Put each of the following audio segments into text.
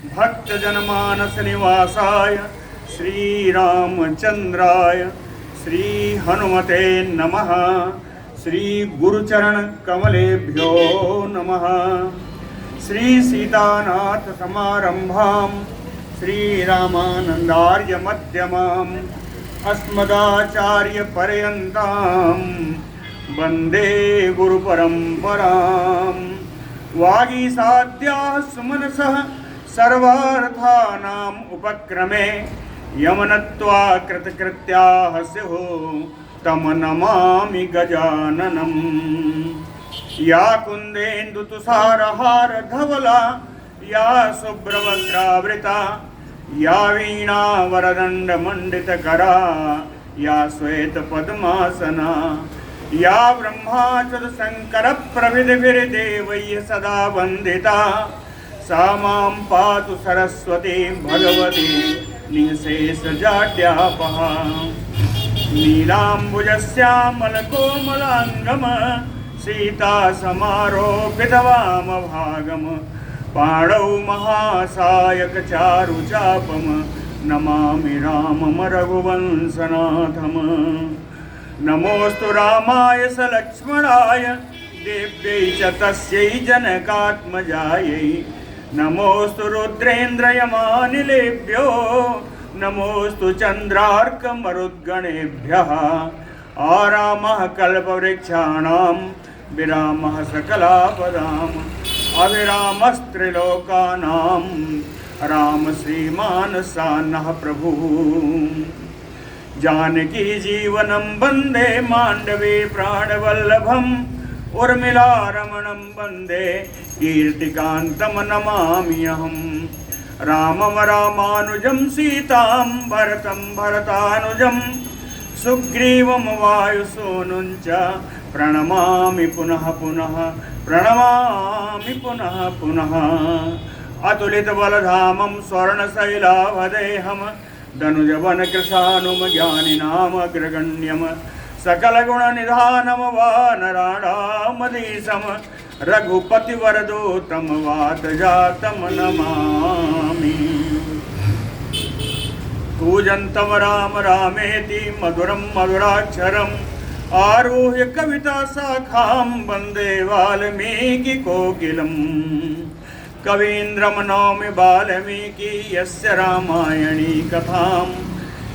भक्तजनमानस निवासाय श्रीरामचंद्राय श्री हनुमते नमः। श्री गुरुचरण कमलेभ्यो नमः। श्री सीतानाथ समारंभां श्रीरामानंदार्य मध्यमाम् अस्मदाचार्य पर्यन्तां वन्दे गुरुपरम्परां। वागीसाद्याः सुमनसः सर्वार्थानाम् उपक्रमे यमनत्वा कृतकृत्याः स्युः तं नमामि गजाननम्। या कुन्देन्दुतुषारहार धवला या शुभ्रवस्त्रावृता या वीणा वरदण्डमण्डितकरा या श्वेतपद्मासना या ब्रह्माच्युतशङ्करप्रभृतिभिर्देवैः सदा वन्दिता सा मां पातु सरस्वती भगवती निःशेषजाड्यापः। नीलाम्बुजश्यामलकोमलाङ्गम् सीतासमारोपितवामभागम् पाणौ महासायकचारुचापम् नमामि रामं रघुवंशनाथम्। नमोऽस्तु रामाय सलक्ष्मणाय देव्यै च तस्यै जनकात्मजायै। नमोऽस्तु रुद्रेन्द्रयमानिलेभ्यो नमोऽस्तु चन्द्रार्कमरुद्गणेभ्यः। आरामः कल्पवृक्षाणां विरामः सकलापदाम् अविरामस्त्रिलोकानां राम श्रीमान् सान्नः प्रभुः। जानकी जीवनं वन्दे माण्डवे प्राणवल्लभम् उर्मिलारमणं वन्दे कीर्तिकान्तं नमामि अहम्। रामं रामानुजं सीतां भरतं भरतानुजं सुग्रीवं वायुसूनुं च प्रणमामि पुनः पुनः प्रणमामि पुनः पुनः। अतुलितबलधामं स्वर्णशैलावदेहं धनुजवनकृशानुं ज्ञानिनामग्रगण्यं सकलगुणनिधानं वानराणामधीशं रघुपतिवरदूतं वातजातं नमामि। कूजन्तं राम रामेति मधुरं मधुराक्षरम् आरुह्य कविता शाखां वन्दे वाल्मीकिकोकिलम्। कवीन्द्रं नौमि वाल्मीकि यस्य रामायणी कथां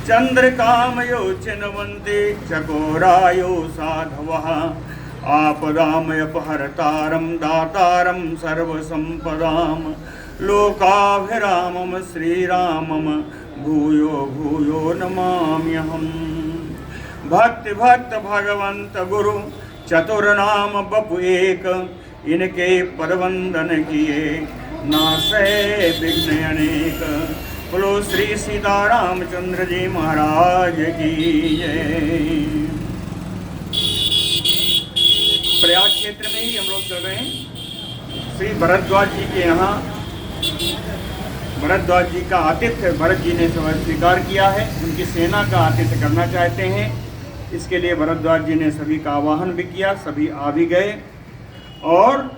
चन्द्रिकां यो चिन्वन्ति चकोरायो साधवः। आपदामयपहर्तारं दातारं सर्वसम्पदां लोकाभिरामं श्रीरामं भूयो भूयो नमाम्यहम्। भक्ति भक्त भगवंत गुरु चतुर्नाम बपु एक इनके पदवंदन किए नाशे विघ्न अनेक। बोलो श्री सीतारामचंद्र जी महाराज की जय। प्रयाग क्षेत्र में ही हम लोग चल रहे हैं। श्री भरद्वाज जी के यहाँ भरद्वाज जी का आतिथ्य भरत जी ने स्वीकार किया है। उनकी सेना का आतिथ्य करना चाहते हैं। इसके लिए भरद्वाज जी ने सभी का आवाहन भी किया, सभी आ भी गए। और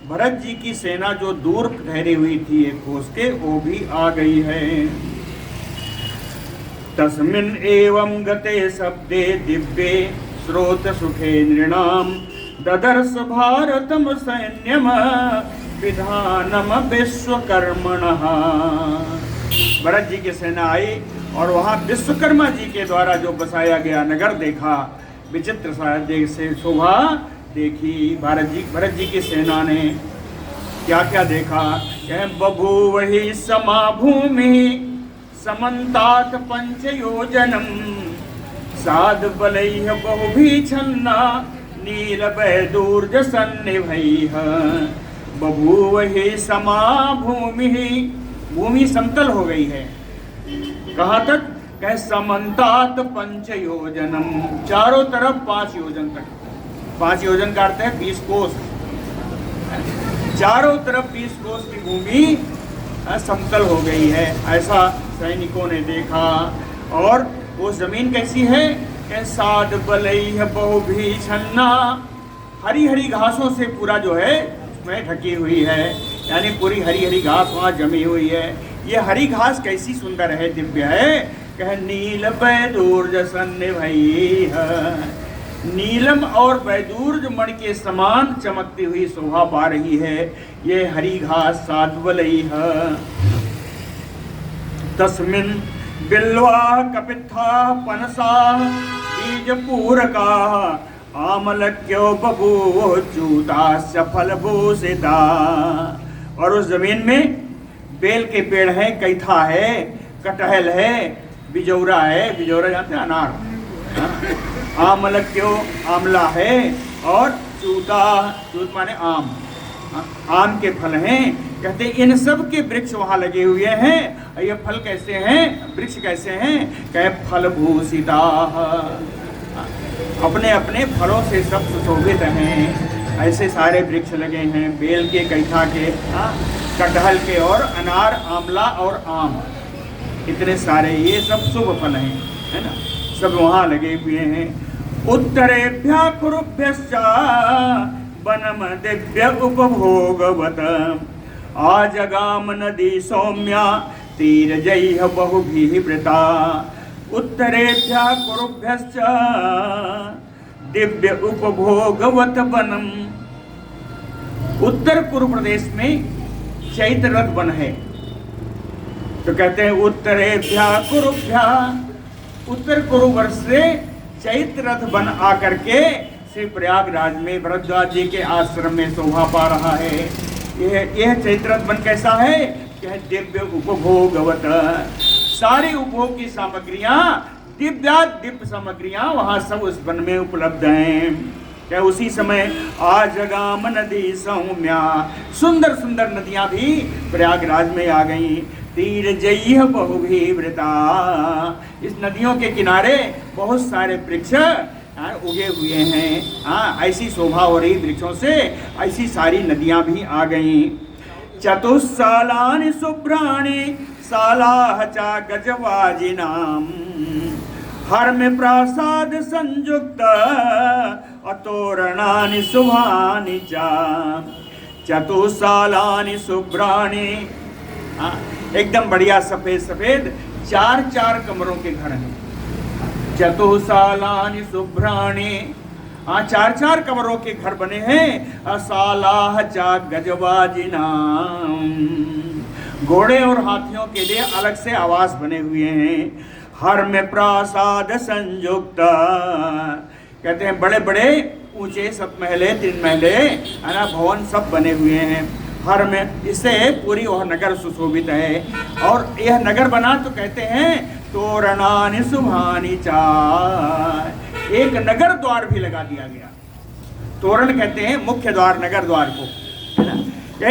भरत जी की सेना जो दूर ठहरी हुई थी एक कोस के, वो भी आ गई है। तस्मिन् एवं गते शब्दे दिव्ये श्रोत सुखे नृणाम ददर्श भारतम सैन्यम विधानम विश्वकर्मणः। भरत जी की सेना आई और वहाँ विश्वकर्मा जी के द्वारा जो बसाया गया नगर देखा। विचित्र से शोभा देखी। भरत जी की सेना ने क्या क्या देखा। बभूव ही समा भूमि समन्तात पंचयोजनम साध बलैः बहुभीछन्ना नीलवैदूर्ज सन्निभैः। बभूव ही समा भूमि, भूमि समतल हो गई है। कहाँ तक? कह समन्तात पंचयोजनम, चारों तरफ 5 योजन तक। 5 योजन का अर्थ है 20 कोस। चारों तरफ 20 कोस की भूमि समतल हो गई है, ऐसा सैनिकों ने देखा। और वो जमीन कैसी है? साध बलैः बहुभीछन्ना, हरी हरी घासों से पूरा जो है उसमें ढकी हुई है। यानी पूरी हरी हरी घास वहाँ जमी हुई है। ये हरी घास कैसी सुंदर है, दिव्य है। कह नील बैदूर्ज सन्ने भई है, नीलम और बैदूर्ज मणि के समान चमकती हुई शोभा पा रही है ये हरी घास साध्वलई है। तस्मिन् बिल्वा कपित्था पनसा बीज पूरका आमलक्यो बभूवोच्युतास्य फलभूषिता। और उस जमीन में बेल के पेड़ हैं, कैथा है, कटहल है, बिजौरा है, बिजौरा जानते हैं अनार, आमलक्यो आमला है, और चूता, चूत माने आम, आम के फल हैं। कहते इन सब के वृक्ष वहाँ लगे हुए हैं। ये फल कैसे हैं, वृक्ष कैसे हैं, कहे फलभूषिता, अपने अपने फलों से सब सुशोभित हैं। ऐसे सारे वृक्ष लगे हैं, बेल के, कैथा के, कटहल के, और अनार, आमला और आम, इतने सारे ये सब शुभ फल हैं, है ना, सब वहाँ लगे हुए हैं। उत्तरेभ्यः कुरुभ्यश्च वनम दिव्य उपभोगवत आजगाम नदी सौम्या तीरजैः बहुभिः वृता। उत्तरेभ्यः कुरुभ्यश्च दिव्य उपभोगवत वनम। उत्तर कुरु प्रदेश में चैत्ररथ वन है, तो कहते हैं उत्तरेभ्यः कुरुभ्यः, उत्तर कुरु वर्ष से चैत्ररथ वन आकर के श्री प्रयागराज में भरद्वाज जी के आश्रम में शोभा पा रहा है। यह चैत्ररथ वन कैसा है, यह दिव्य उपभोगवत, सारी उपभोग की सामग्रियां, दिव्य सामग्रियां वहां सब उस वन में उपलब्ध हैं। क्या उसी समय आजगाम नदी सौम्या, सुंदर सुंदर नदियां भी प्रयागराज में आ गई। तीरजैः बहुभिः वृता, इस नदियों के किनारे बहुत सारे वृक्ष उगे हुए हैं। ऐसी शोभा हो रही वृक्षों से, ऐसी सारी नदियां भी आ गईं। चतुस्सालानि शुभ्राणि सालाः च गजवाजिनाम् हर में प्रासाद संयुक्त अतोरणानि शुभानि च। चतुस्सालानि शुभ्राणि, एकदम बढ़िया सफेद सफेद 4 कमरों के घर हैं। चतुस्सालानि शुभ्राणि, 4 कमरों के घर बने हैं। असालाह च गजवाजिनाम, घोड़े और हाथियों के लिए अलग से आवास बने हुए हैं। हर में प्रासाद संयुक्त, कहते हैं बड़े बड़े ऊंचे सब महले, 3 महले, है ना, भवन सब बने हुए हैं हर में। इससे पूरी वह नगर सुशोभित है। और यह नगर बना तो कहते हैं तोरणानि शुभानि च, एक नगर द्वार भी लगा दिया गया। तोरण कहते हैं मुख्य द्वार, नगर द्वार को, है ना,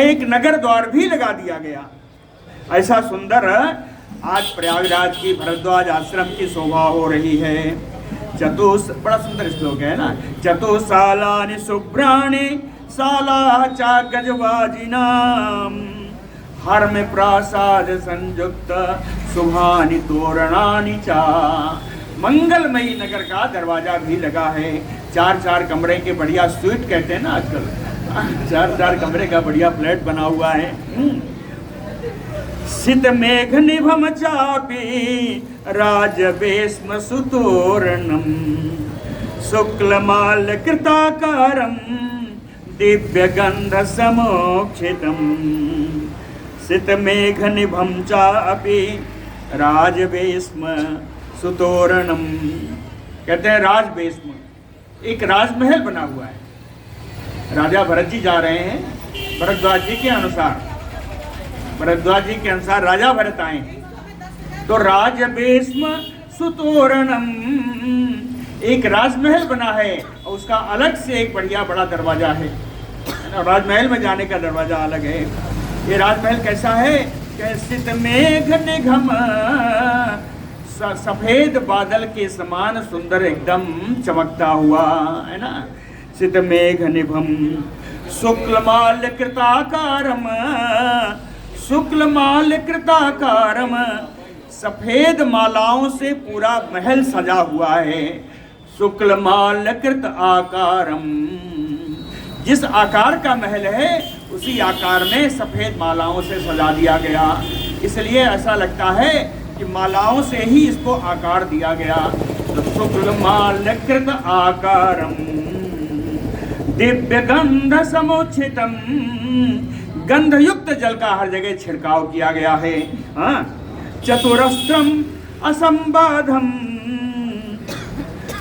एक नगर द्वार भी लगा दिया गया। ऐसा सुंदर आज प्रयागराज की भरद्वाज आश्रम की शोभा हो रही है। बड़ा सुंदर श्लोक है ना, चतुस्सालानि शुभ्राणि सालाः च गजवाजिनाम हर में प्रासाद संयुक्त शुभानि तोरणानि च। मंगलमयी नगर का दरवाजा भी लगा है। 4 कमरे के बढ़िया स्वीट कहते हैं ना आजकल, 4 कमरे का बढ़िया फ्लैट बना हुआ है। सित मेघ निभम चापी राजवेश्म सुतोरणम शुक्लमाल कृताकारम दिव्य गंध समोक्षितम। सित मेघ निभम चापी राजवेश्म सुतोरणम, कहते हैं राजवेश्म, एक राजमहल बना हुआ है। राजा भरत जी जा रहे हैं, भरद्वाज जी के अनुसार, भरद्वाज जी के अनुसार राजा भरत आए, तो राजवेश्म सुतोरणम, एक राजमहल बना है और उसका अलग से एक बढ़िया बड़ा दरवाजा है। राजमहल में जाने का दरवाजा अलग है। ये राजमहल कैसा है, कैसित मेघ निघम, सफेद बादल के समान सुंदर एकदम चमकता हुआ, है ना। सित मेघ निभम शुक्लमाल कृताकारम, शुक्लमाल कृताकारम, सफेद मालाओं से पूरा महल सजा हुआ है। शुक्लमाल कृत आकारम, जिस आकार का महल है उसी आकार में सफेद मालाओं से सजा दिया गया। इसलिए ऐसा लगता है कि मालाओं से ही इसको आकार दिया गया। तो शुक्ल माल्यकृत आकारम दिव्य गंध समुचितम, गंध युक्त जल का हर जगह छिड़काव किया गया है। चतुरस्त्रम असंबाधम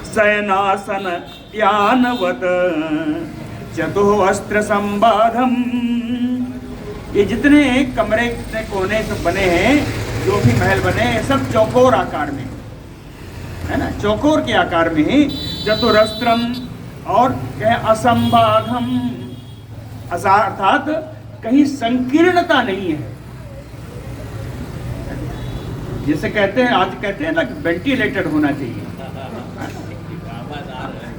शयनासन यानवत, चतुस्त्र संबाधम। ये जितने कमरे जितने कोने सब बने हैं, जो भी महल बने हैं, सब चौकोर आकार में है ना, चौकोर के आकार में ही। चतुरस्त्रम और कहे असंबाधम, अर्थात कहीं संकीर्णता नहीं है। जैसे कहते हैं, आज कहते हैं ना, वेंटिलेटेड होना चाहिए,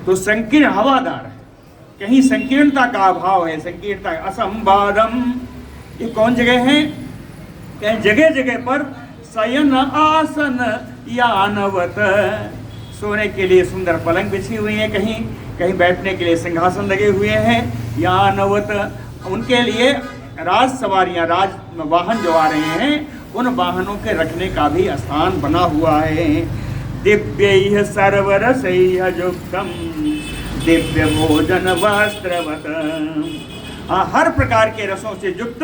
तो संकीर्ण हवादार है, कहीं संकीर्णता का अभाव है। संकीर्णता असंबाधम, ये कौन जगह है? कहीं जगह जगह पर शयन आसन यानवत, सोने के लिए सुंदर पलंग बिछी हुई है, कहीं कहीं बैठने के लिए सिंहासन लगे हुए हैं। यानवत, उनके लिए राज सवारियां, राज वाहन जो आ रहे हैं, उन वाहनों के रखने का भी स्थान बना हुआ है। दिव्य सर्वरसैः युक्तम दिव्य भोजन वस्त्रवत, हर प्रकार के रसों से युक्त,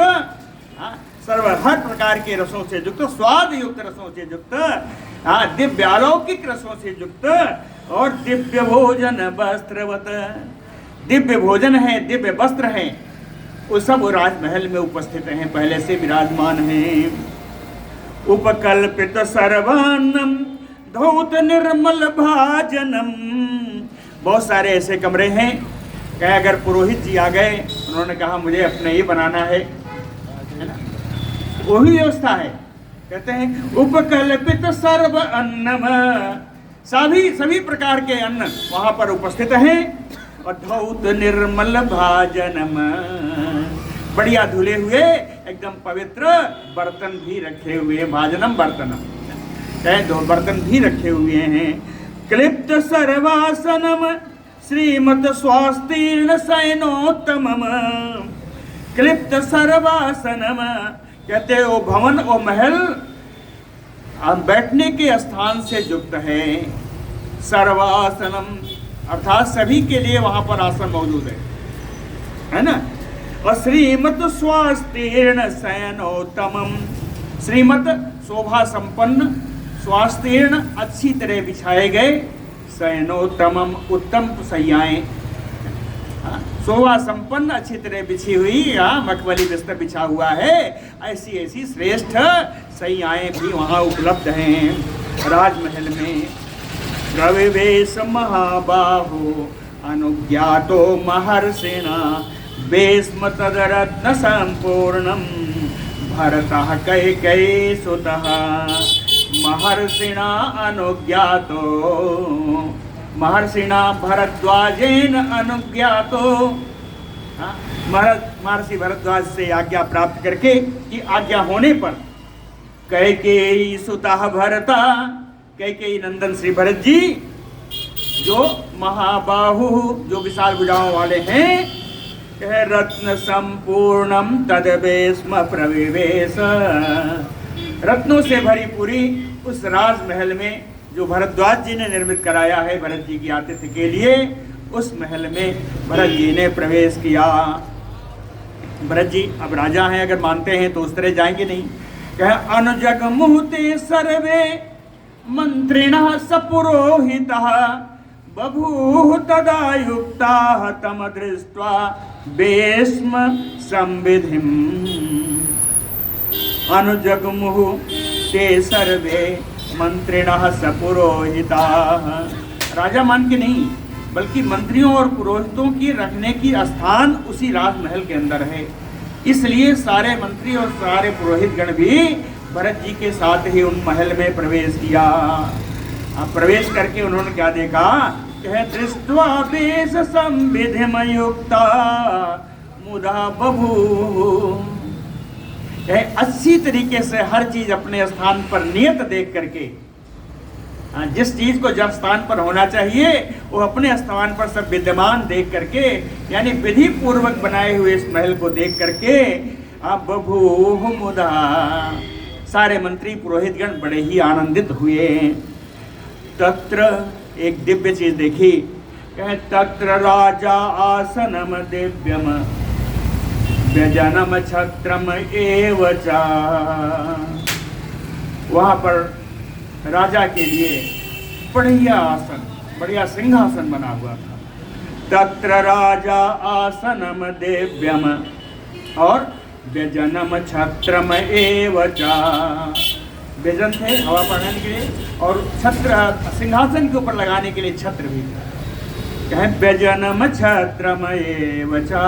हर प्रकार के रसों से युक्त, स्वाद युक्त रसों से युक्त, दिव्य अलौकिक रसों से युक्त, और दिव्य भोजन वस्त्रवत, दिव्य भोजन है, दिव्य वस्त्र है, वो सब राजमहल में उपस्थित हैं, पहले से विराजमान हैं। उपकल्पित सर्वान्नम धौत निर्मल भाजनम, बहुत सारे ऐसे कमरे हैं कि अगर पुरोहित जी आ गए, उन्होंने कहा मुझे अपने ही बनाना है ना, वही व्यवस्था है। कहते हैं उपकल्पित सर्व अन्नम, सभी प्रकार के अन्न वहां पर उपस्थित हैं। और धौत निर्मल भाजनम, बढ़िया धुले हुए एकदम पवित्र बर्तन भी रखे हुए, भाजनम बर्तनम, दो बर्तन भी रखे हुए हैं। क्लिप्त सर्वासनम श्रीमत स्वास्तीर्ण शयनोत्तमम, क्लिप्त सर्वासनम, कहते हैं वो भवन, वो महल बैठने के स्थान से युक्त है। सर्वासनम अर्थात सभी के लिए वहां पर आसन मौजूद है ना। और श्रीमत स्वास्तीर्ण शयनोत्तमम, श्रीमत शोभा संपन्न, स्वास्तीर्ण अच्छी तरह बिछाए गए, शयनोत्तमम उत्तम शैयाएं, शोभा संपन्न अच्छी तरह बिछी हुई, मखमली बिस्तर बिछा हुआ है, ऐसी ऐसी श्रेष्ठ शैयाएं भी वहाँ उपलब्ध हैं राजमहल में। रविवेश महाबाहो अनुज्ञातो महर्षिणा वेश्म तदरत्न संपूर्णम भरतः कैकेयी सुतः महर्षिणा अनुज्ञातो, महर्षिणा भरद्वाजेन अनुज्ञातो, महर्षि भरद्वाज से आज्ञा प्राप्त करके, कि आज्ञा होने पर कैकेयी सुतः भरता, कैकेयी नंदन श्री भरत जी जो महाबाहु, जो विशाल भुजाओं वाले हैं, कह रत्न संपूर्णम तदवेश्म प्रविवेश, रत्नों से भरी पूरी उस राजमहल में जो भरद्वाज जी ने निर्मित कराया है भरत जी की आतिथ्य के लिए, उस महल में भरत जी ने प्रवेश किया। भरत जी अब राजा हैं, अगर मानते हैं तो उस तरह जाएंगे नहीं। कह अनुजग मुहते सर्वे मंत्रिणः सपुरोहितः बभूव तदा युक्ताः तम दृष्ट्वा वेश्म संविधिम, अनुजगमुहु ते सर्वे मंत्रिणः सपुरोहिताः, राजा मान के नहीं बल्कि मंत्रियों और पुरोहितों की रखने की स्थान उसी राजमहल के अंदर है। इसलिए सारे मंत्री और सारे पुरोहित गण भी भरत जी के साथ ही उन महल में प्रवेश किया। अब प्रवेश करके उन्होंने क्या देखा? कह दृष्ट्वा वेश संविधिमयुक्ता मुदा बभूव, अच्छी तरीके से हर चीज अपने स्थान पर नियत देख करके जिस चीज को जब स्थान पर होना चाहिए वो अपने स्थान पर सब विद्यमान देख करके, यानी विधि पूर्वक बनाए हुए इस महल को देख करके अब बभूव मुदा, सारे मंत्री पुरोहितगण बड़े ही आनंदित हुए। तत्र एक दिव्य चीज देखी, कहे तत्र राजा आसनम दिव्यम व्यजनम छत्रम एवचा। वहां पर राजा के लिए बढ़िया आसन, बढ़िया सिंहासन बना हुआ था। तत्र राजा आसनम दिव्यम और व्यजनम छत्रम एवचा। व्यजन थे हवा पढ़ने के लिए, और छत्र सिंहासन के ऊपर लगाने के लिए छत्र भी था। कहे व्यजनम छत्रम एवचा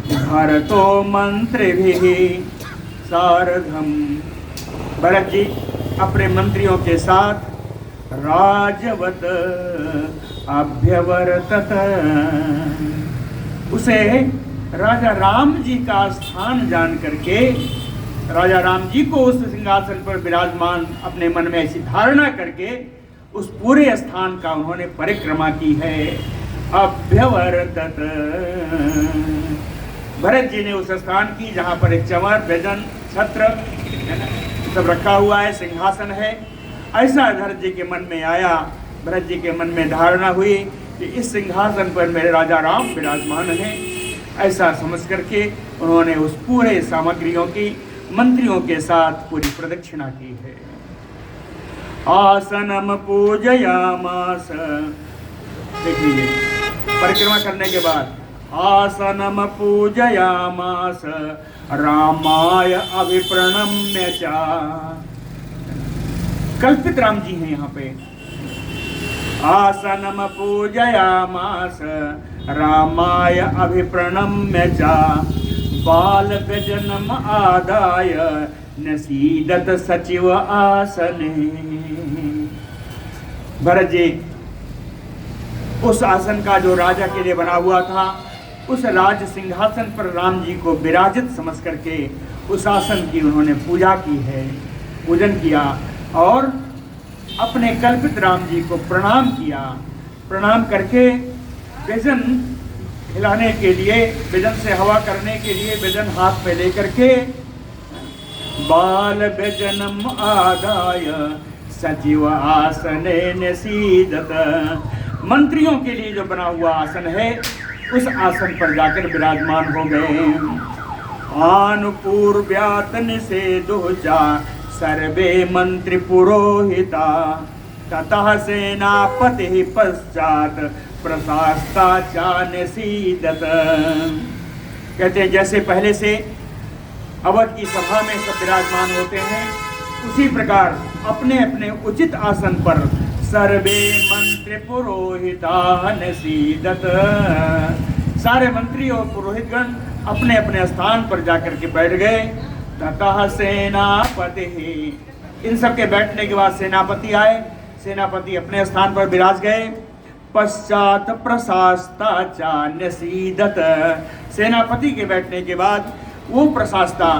भरतो मंत्रिभिः सारधम। भरत जी अपने मंत्रियों के साथ राजवत अभ्यवर्तत। उसे राजा राम जी का स्थान जान करके, राजा राम जी को उस सिंहासन पर विराजमान अपने मन में ऐसी धारणा करके उस पूरे स्थान का उन्होंने परिक्रमा की है। अभ्यवर्तत, भरत जी ने उस स्थान की जहाँ पर एक चमर, व्यजन, छत्र सब रखा हुआ है, सिंहासन है, ऐसा भरत जी के मन में आया। भरत जी के मन में धारणा हुई कि इस सिंहासन पर मेरे राजा राम विराजमान हैं। ऐसा समझ करके उन्होंने उस पूरे सामग्रियों की मंत्रियों के साथ पूरी प्रदक्षिणा की है। आसनम पूजयामास, देख लीजिए, परिक्रमा करने के बाद आसनम पूजयामास रामाय अभिप्रणम्य चा। कल्पित राम जी हैं यहाँ पे। आसनम पूजयामास रामाय अभिप्रणम्य चा बाल व्यजनम आदाय नसीदत सचिव आसने। भरत जी उस आसन का जो राजा के लिए बना हुआ था, उस राज सिंहासन पर राम जी को विराजित समझ करके उस आसन की उन्होंने पूजा की है, पूजन किया और अपने कल्पित राम जी को प्रणाम किया। प्रणाम करके व्यजन हिलाने के लिए, व्यजन से हवा करने के लिए व्यजन हाथ में लेकर के बाल व्यजनम आदाय सचिव आसने निसीदत। मंत्रियों के लिए जो बना हुआ आसन है उस आसन पर जाकर विराजमान हो गए। आनुपूर्व्यात निषेधोजा सर्वे मंत्री पुरोहिता ततः सेनापति पश्चात प्रशास्ता चा निषीदत। कहते हैं जैसे पहले से अवध की सभा में सब विराजमान होते हैं, उसी प्रकार अपने अपने उचित आसन पर सर्वे मंत्री पुरोहिता निषीदत। सारे मंत्री और पुरोहितगण अपने अपने स्थान पर जाकर के बैठ गए। ततः सेनापति, इन सब के बैठने के बाद सेनापति आए। सेनापति अपने स्थान पर विराज गए। पश्चात प्रशास्ता चा निषीदत। सेनापति के बैठने के बाद वो प्रशास्ता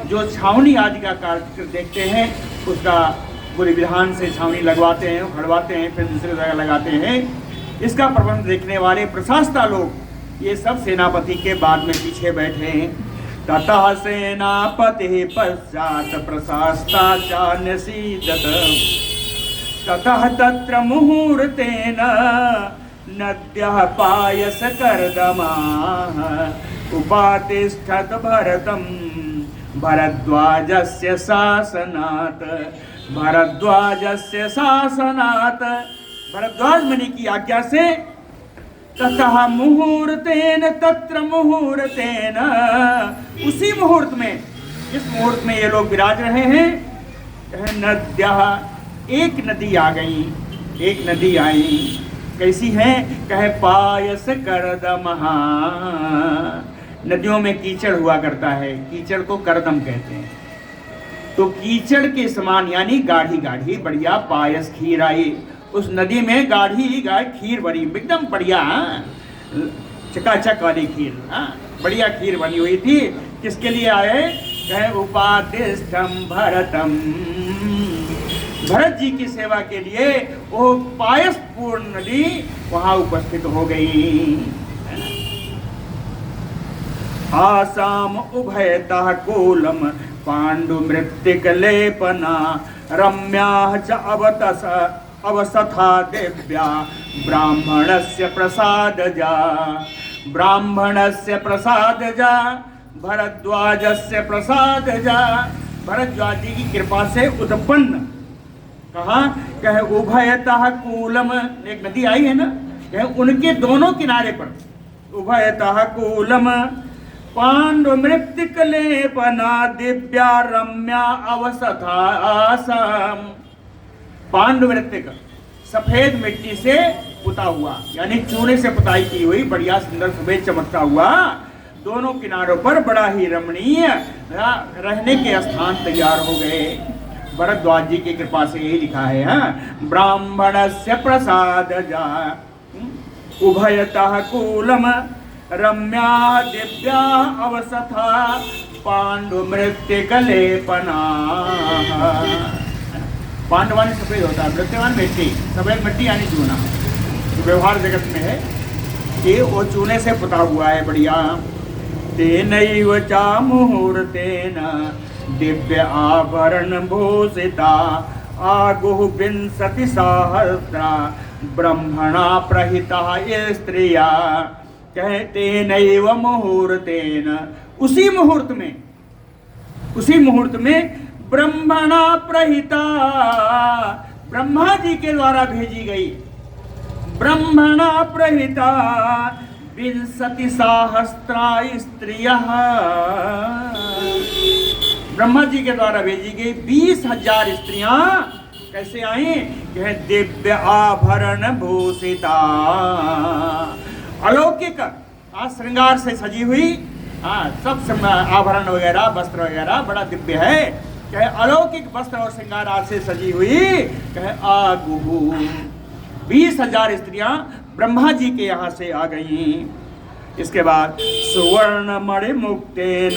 जो छावनी आदि का कार्य देखते हैं, उसका पूरी विधान से छावनी लगवाते हैं, खड़वाते हैं, फिर दूसरी जगह लगाते हैं, इसका प्रबंध देखने वाले प्रशास्ता लोग ये सब सेनापति के बाद में पीछे बैठे हैं। ततः सेनापति पश्चात प्रशास्ता चा निषीदत। ततः तत्र मुहूर्तेन नद्यः पायस कर्दमाः उपातिष्ठत भरतं भरद्वाजस्य शासनात्। भरद्वाजस्य शासनात्, भरद्वाज मुनि की आज्ञा से। ततः मुहूर्तेन तत्र मुहूर्तेन, उसी मुहूर्त में, जिस मुहूर्त में ये लोग विराज रहे हैं, नद्यः, एक नदी आ गई, एक नदी आई। कैसी है? कहे पायस कर्दमः। नदियों में कीचड़ हुआ करता है, कीचड़ को कर्दम कहते हैं। तो कीचड़ के समान यानी गाढ़ी गाढ़ी बढ़िया पायस खीर आई। उस नदी में गाढ़ी खीर बनी, एकदम बढ़िया चकाचक वाली खीर, बढ़िया खीर बनी हुई थी। किसके लिए आए? कहे उपातिष्ठम भरतम, भरत जी की सेवा के लिए वो पायस पूर्ण नदी वहां उपस्थित हो गई। आसाम उभयतः कूलम पांडु मृत्तिक लेपना रम्या च अवसथा दिव्या ब्राह्मणस्य प्रसादजा भरद्वाजस्य प्रसादजा। भरद्वाज जी की कृपा से उत्पन्न, कहा कहे उभयतः कूलम, एक नदी आई है ना, कहे उनके दोनों किनारे पर उभयतः कूलम पांडु मृत्तिक लेपना दिव्या रम्या अवसथा आसाम। पांडु मृत्तिक सफेद मिट्टी से पुता हुआ, यानी चूने से पुताई की हुई बढ़िया सुंदर सफेद चमकता हुआ, दोनों किनारों पर बड़ा ही रमणीय रहने के स्थान तैयार हो गए। भरद्वाज जी की कृपा से यही लिखा है, ब्राह्मणस्य प्रसादजा उभयतः कूलम रम्या दिव्या अवसथा पांडु मृत्तिकलेपना। पांडवान सफेद होता है, मृत्यवान मिट्टी, सफेद मिट्टी यानी चूना। व्यवहार जगत में है कि वो चूने से पुता हुआ है बढ़िया। तेनैव चा मुहूर्तेन दिव्य आभरण भूषिता आगुः विंशति सहस्रा ब्रह्मणा प्रहिता स्त्रिया। कहते नैव मुहूर्तेन, उसी मुहूर्त में ब्रह्मणा प्रहिता, ब्रह्मा जी के द्वारा भेजी गई, ब्रह्मणा प्रहिता विंशति सहस्रा स्त्रियः। ब्रह्मा जी के द्वारा भेजी गई 20,000 स्त्रियां कैसे आई? कहे दिव्य आभरण भूषिता, अलौकिक श्रृंगार से सजी हुई, सब आभरण वगैरह वस्त्र वगैरह बड़ा दिव्य है। कहे अलौकिक वस्त्र और श्रृंगार से सजी हुई, कहे आगुहु 20,000 स्त्रियां ब्रह्मा जी के यहाँ से आ गई। इसके बाद सुवर्ण मणि मुक्तेन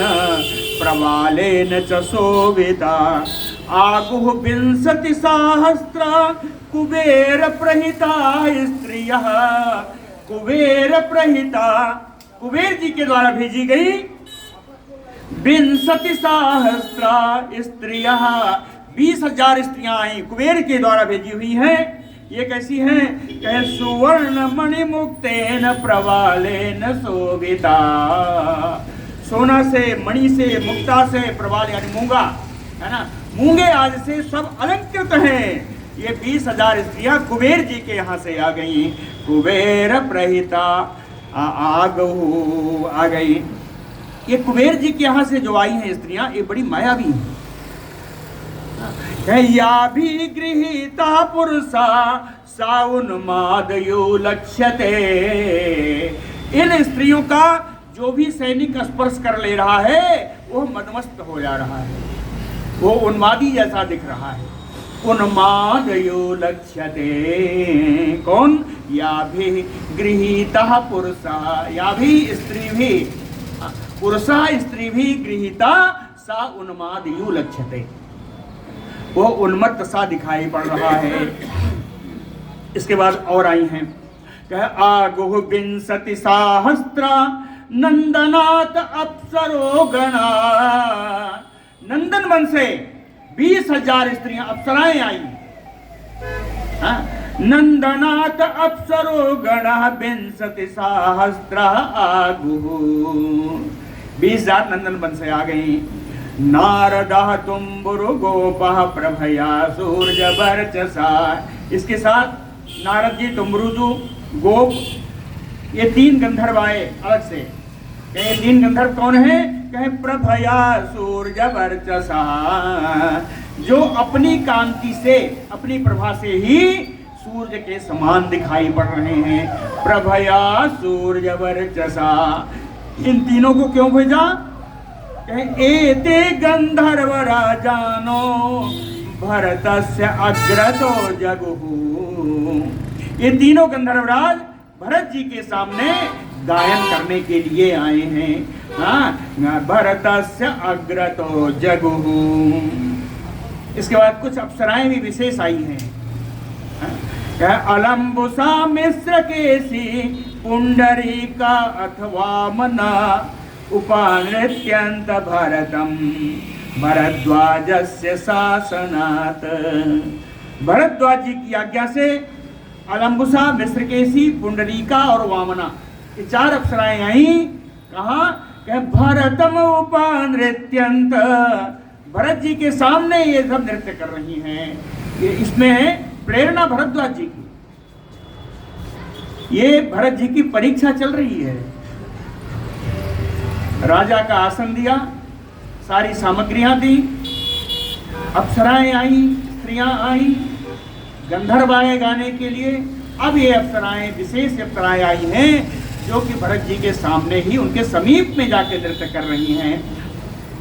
प्रवालेन च शोभिता आगुः विंशति सहस्रा कुबेर प्रहिता स्त्रियः। कुबेर प्रहिता, कुबेर जी के द्वारा भेजी गई 20 सहस्रा स्त्रियः, 20,000 स्त्रियां आई, कुबेर के द्वारा भेजी हुई हैं। ये कैसी हैं? कहे सुवर्ण मणि मुक्तेन प्रवालेन शोभिता, सोना से, मणि से, मुक्ता से, प्रवाल यानी मूंगा है ना, मूंगे आज से सब अलंकृत हैं। ये 20,000 स्त्रियां कुबेर जी के यहाँ से आ गई। कुबेर प्रहिता आ गई। ये कुबेर जी के यहाँ से जो आई हैं स्त्रियां, ये बड़ी मायावी हैं। या भी गृहीता पुरुषा सा उन्मादयो लक्ष्यते। इन स्त्रियों का जो भी सैनिक स्पर्श कर ले रहा है वो मदमस्त हो जा रहा है, वो उन्मादी जैसा दिख रहा है। उन्मादयो लक्ष्यते, कौन? या भी गृहीता पुरुषा, या भी स्त्री भी, पुरुषा स्त्री भी गृहीता सा उन्मादयो लक्ष्यते, वो उन्मत्त सा दिखाई पड़ रहा है। इसके बाद और आई हैं, कह आगुः विंशति सहस्रा नंदनाथ अप्सरो गणा। नंदन वन से 20,000 स्त्रियां अप्सराएं आई। नंदनाथ अप्सरो गणा विंशति सहस्रा आगुः, 20,000 नंदन वन से आ गई। नारदः तुम्बुरु गोपः प्रभया सूर्य वर्चसा। इसके साथ नारद जी, तुम्बुरु, गोप, ये 3 गंधर्व आए अलग से। कहे 3 गंधर्व कौन है? कहे प्रभया सूर्य वर्चसा, जो अपनी कांति से, अपनी प्रभा से ही सूर्य के समान दिखाई पड़ रहे हैं। प्रभया सूर्य वर्चसा। इन तीनों को क्यों भेजा? एते गंधर्व राजानो भरतस्य अग्रतो जगुहु। ये तीनों गंधर्वराज भरत जी के सामने गायन करने के लिए आए हैं। भरतस्य अग्रतो जगुहु। इसके बाद कुछ अप्सराएं भी विशेष आई हैं। अलम्बुसा मिश्र केसी पुंडरीका अथवा मना उपानृत्यंत भरतम भरद्वाजस्य शासनात्। भरद्वाज जी की आज्ञा से अलम्बुसा, मिश्रकेशी, पुंडरीका और वामना, ये 4 अप्सराएं आई। कहा भरतम उपानृत्यंत, भरत जी के सामने ये सब नृत्य कर रही हैं। ये इसमें प्रेरणा भरद्वाज जी की, ये भरत जी की परीक्षा चल रही है। राजा का आसन दिया, सारी सामग्रियां दी, अप्सराएं आई, स्त्रियां आई, गंधर्व आए गाने के लिए। अब ये अप्सराएं, विशेष अप्सराएं आई हैं जो कि भरत जी के सामने ही उनके समीप में जाके नृत्य कर रही हैं।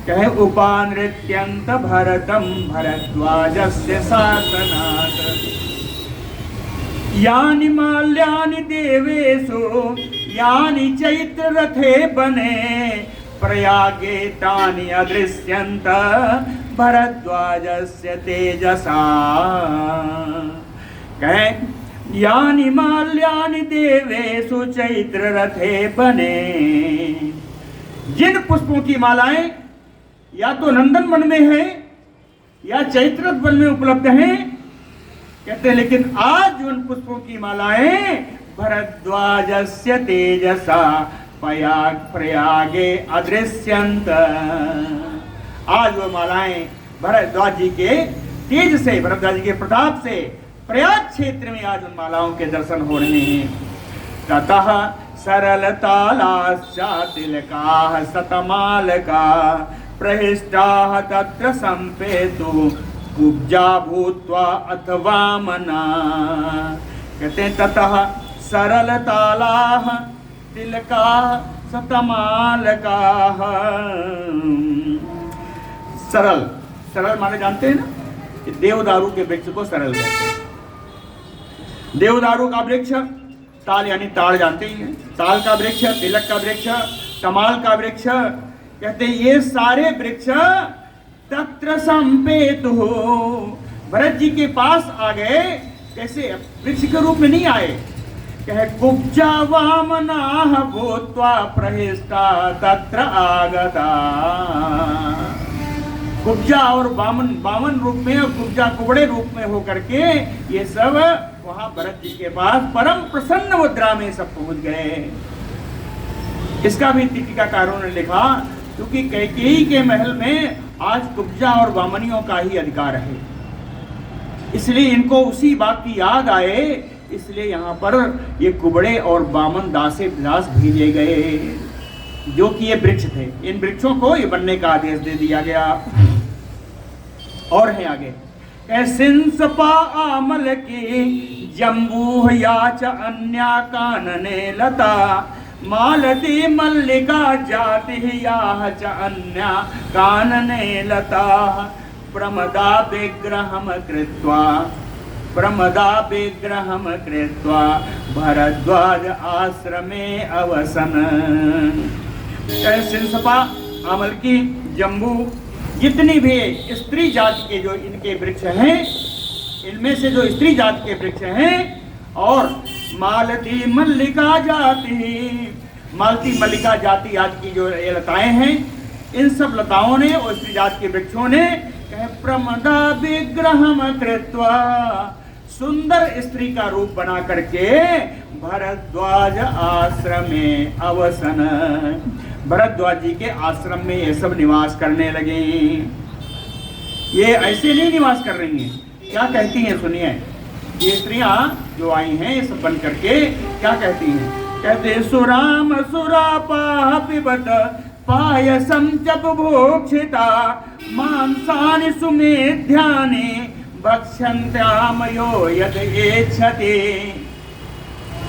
कहे उपानृत्यंत भरतम भरद्वाजस्य शासनात् यानि माल्यानि देवेषु यानि चैत्र रथे बने प्रयागे तानि अदृश्यन्त भरद्वाजस्य तेजसा। कहे यानि माल्यानि देवेषु चैत्र रथे बने, जिन पुष्पों की मालाएं या तो नंदन वन में है या चैत्र वन में उपलब्ध हैं, कहते हैं, लेकिन आज उन पुष्पों की मालाएं भरद्वाजस्य तेजसा प्रयागे अदृश्यंत। आज वो मालाएं भरद्वाज जी के तेज से, भरद्वाज जी के प्रताप से प्रयाग क्षेत्र में आज उन मालाओं के दर्शन हो रहे हैं। ततः सरलतालाश्च तिलकाः शतमालकाः प्रहिष्टाः तत्र संपेतु कुब्जा भूत्वा अथवा मना। कहते हैं ततः सरलतालाः तिलकाः शतमालकाः। सरल, सरल माने जानते हैं ना कि देवदारू के वृक्ष को सरल कहते हैं। देवदारू का वृक्ष, ताल यानी ताड़ जानते ही हैं, ताल का वृक्ष, तिलक का वृक्ष, तमाल का वृक्ष, कहते हैं ये सारे वृक्ष तत्र संपेतु, भरत जी के पास आ गए। कैसे? वृक्ष के रूप में नहीं आए। कहे कुब्जा वामनाः भूत्वा प्रहिष्टा तत्र आगता। कुब्जा और बामन रूप में और कुब्जा कुबड़े रूप में होकर के ये सब वहां भरत जी के पास परम प्रसन्न मुद्रा में सब पहुंच गए। इसका भी टीकाकारों ने लिखा, क्योंकि कैकेयी के महल में आज कुब्जा और बामनियों का ही अधिकार है, इसलिए इनको उसी बात की याद आए, इसलिए यहाँ पर ये कुबड़े और बामन दास भेजे गए, जो कि ये वृक्ष थे। इन वृक्षों को ये बनने का आदेश दे दिया गया। और है आगे, सिंसपा आमल की जम्बूह याच अन्या कानने लता मालती मल्लिका जाति याह च अन्या कानने लता प्रमदा विग्रहम कृत्वा भरद्वाज आश्रमे अवसन। सिंसपा, आमल की, जम्बू, जितनी भी स्त्री जाति के जो इनके वृक्ष हैं, इनमें से जो स्त्री जाति के वृक्ष हैं, और मालती मल्लिका जाति, मालती मल्लिका जाति आज की जो ये लताएं हैं, इन सब लताओं ने और स्त्री जाति के वृक्षों ने प्रमदा विग्रहम कृत्वा, सुंदर स्त्री का रूप बना करके भरद्वाज आश्रमे अवसन, भरद्वाज जी के आश्रम में ये सब निवास करने लगे। ये ऐसे नहीं निवास कर रही हैं, क्या कहती हैं सुनिए। ये स्त्रियां जो आई हैं ये सब बन करके क्या कहती हैं? कहते सुराम सुरापाः पिबत पायसम जब भोक्षिता मांसानि सुमेध्यानि भक्ष्यन्त्यामयो यद एच्छति।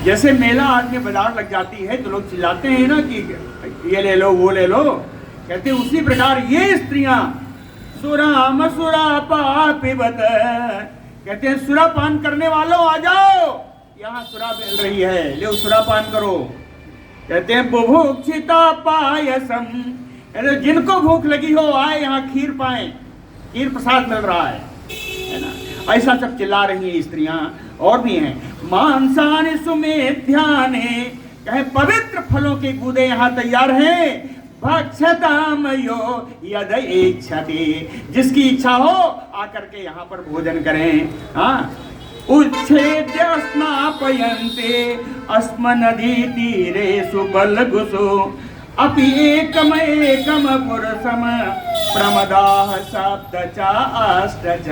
जैसे मेला आज में बाजार लग जाती है तो लोग चिल्लाते हैं ना कि ये ले लो वो ले लो, कहते उसी प्रकार ये स्त्रियां सुराम सुरापाः पिबत, कहते हैं सुरापान करने वालों आ जाओ, यहाँ सुरा मिल रही है, ले सुरापान करो। कहते हैं बुभुक्षिता पायसम, जिनको भूख लगी हो आए यहाँ खीर पाए, खीर प्रसाद मिल रहा है। है ना। ऐसा सब चिल्ला रही हैं स्त्रियां। और भी हैं, मांसानि सुमेध्याने, कहे पवित्र फलों के गूदे यहाँ तैयार हैं। भक्षताम यो यद इच्छति, जिसकी इच्छा हो आकर के यहाँ पर भोजन करें। हाँ, उच्छेद्य स्नापयन्ते अस्म नदी तीरे सुबलगुसु अपि एकम एकम पुरुषम प्रमदाः सप्त च अष्ट च।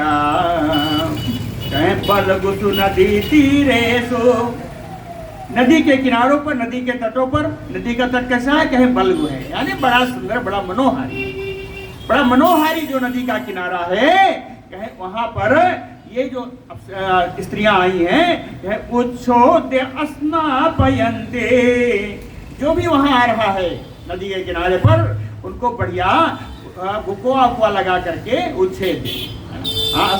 कहें बलगुसु नदी तीरेषु, नदी के किनारों पर, नदी के तटों पर। नदी का तट कैसा है? कहें बलगु है, यानी बड़ा सुंदर, बड़ा मनोहारी, बड़ा मनोहारी जो नदी का किनारा है। कहें वहां पर ये जो स्त्रियां आई हैं, उच्छोद्य स्नापयन्ते, जो भी वहां आ रहा है नदी के किनारे पर, उनको बढ़िया बुकोआ उकुआ लगा करके उच्छेद,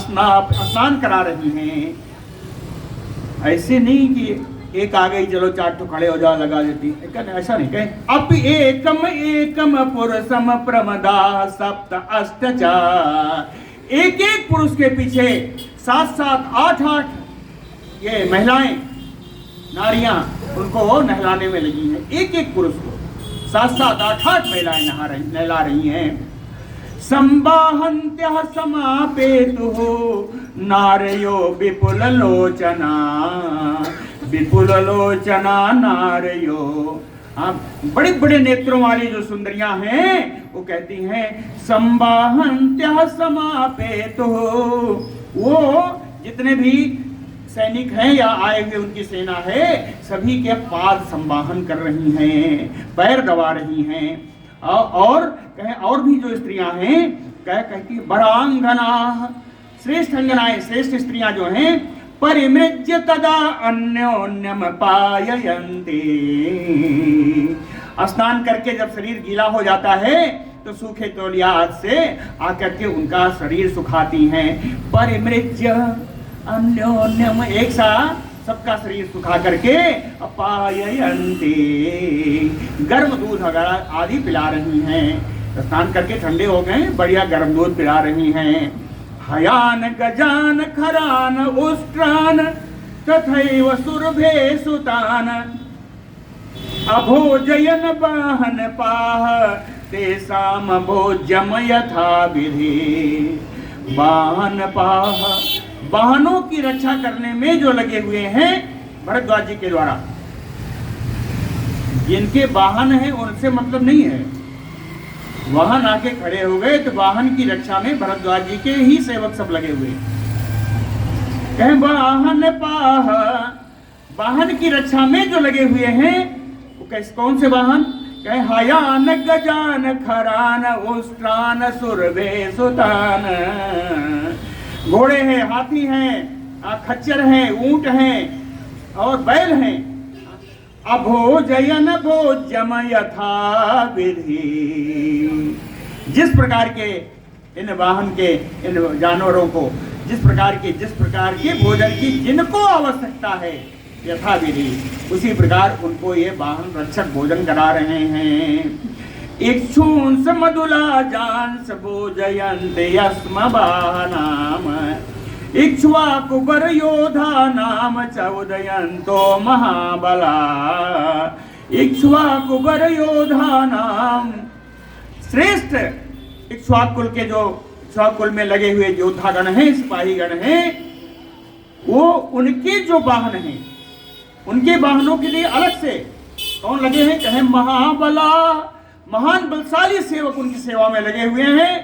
स्नान करा रही हैं। ऐसे नहीं कि एक आ गई चलो चार तो खड़े हो जाओ लगा देती, ऐसा नहीं। कहें अब एकम एकम पुरुषम प्रमदा सप्त अष्ट चा, एक एक पुरुष के पीछे 7-7 8-8 ये महिलाएं, नारियां उनको नहलाने में लगी हैं। एक एक पुरुष को 7-7 8-8 महिलाएं नहला रही हैं। संबाहन्त्यः समापेतुः नारयो विपुल लोचना, विपुल लोचना नारयो। हाँ, बड़े बड़े नेत्रों वाली जो सुंदरियां हैं वो कहती हैं संबाहन्त्यः समापेतुः, वो जितने भी सैनिक हैं या आए हुए उनकी सेना है, सभी के पाद संवाहन कर रही हैं, पैर दबा रही हैं। और कहें और भी जो स्त्रियां हैं, कहती बरांगना, श्रेष्ठ अंगनाएं, श्रेष्ठ स्त्रियां जो हैं, परिमृज्य तदा अन्योन्यम पाययन्ते, स्नान करके जब शरीर गीला हो जाता है तो सूखे तौलिया से आकर के उनका शरीर सुखाती हैं। परिमृज्य अन्योन्यम, एक साथ सबका शरीर सुखा करके अपाययन्ते, गर्म दूध वगैरह आदि पिला रही हैं। स्नान करके ठंडे हो गए, बढ़िया गर्म दूध पिला रही हैं। हयान गजान खरान उष्ट्रान तथैव सुरभे सुतान अभोजयन बाहन पाह तेषाम भोज्यम यथा विधि। बाहन पाह, वाहनों की रक्षा करने में जो लगे हुए हैं भरद्वाज जी के द्वारा, जिनके वाहन हैं उनसे मतलब नहीं है। वाहन आके खड़े हो गए तो वाहन की रक्षा में भरद्वाज जी के ही सेवक सब लगे हुए। कहें वाहन पाह, वाहन की रक्षा में जो लगे हुए हैं वो कैसे, कौन से वाहन? कहें हयान गजान खरान उष्ट्रान सुरभे सुतान, घोड़े हैं, हाथी हैं, खच्चर हैं, ऊंट हैं और बैल हैं। अभोजयन भोज्यम यथा विधि, जिस प्रकार के इन वाहन के, इन जानवरों को जिस प्रकार के भोजन की जिनको आवश्यकता है यथा विधि, उसी प्रकार उनको ये वाहन रक्षक भोजन करा रहे हैं। इक्षुंस मधुला जांस भोजयन्ते यस्म वाहनाम इक्ष्वाकुबर योधा नाम च उदयन्तो महाबला। इक्ष्वाकुबर योधा नाम, श्रेष्ठ इक्ष्वाकुल के जो इक्ष्वाकुल में लगे हुए योद्धागण हैं, सिपाहीगण हैं, वो उनके जो वाहन हैं, उनके वाहनों के लिए अलग से कौन लगे हैं? कहें महाबला, महान बलशाली सेवक उनकी सेवा में लगे हुए हैं।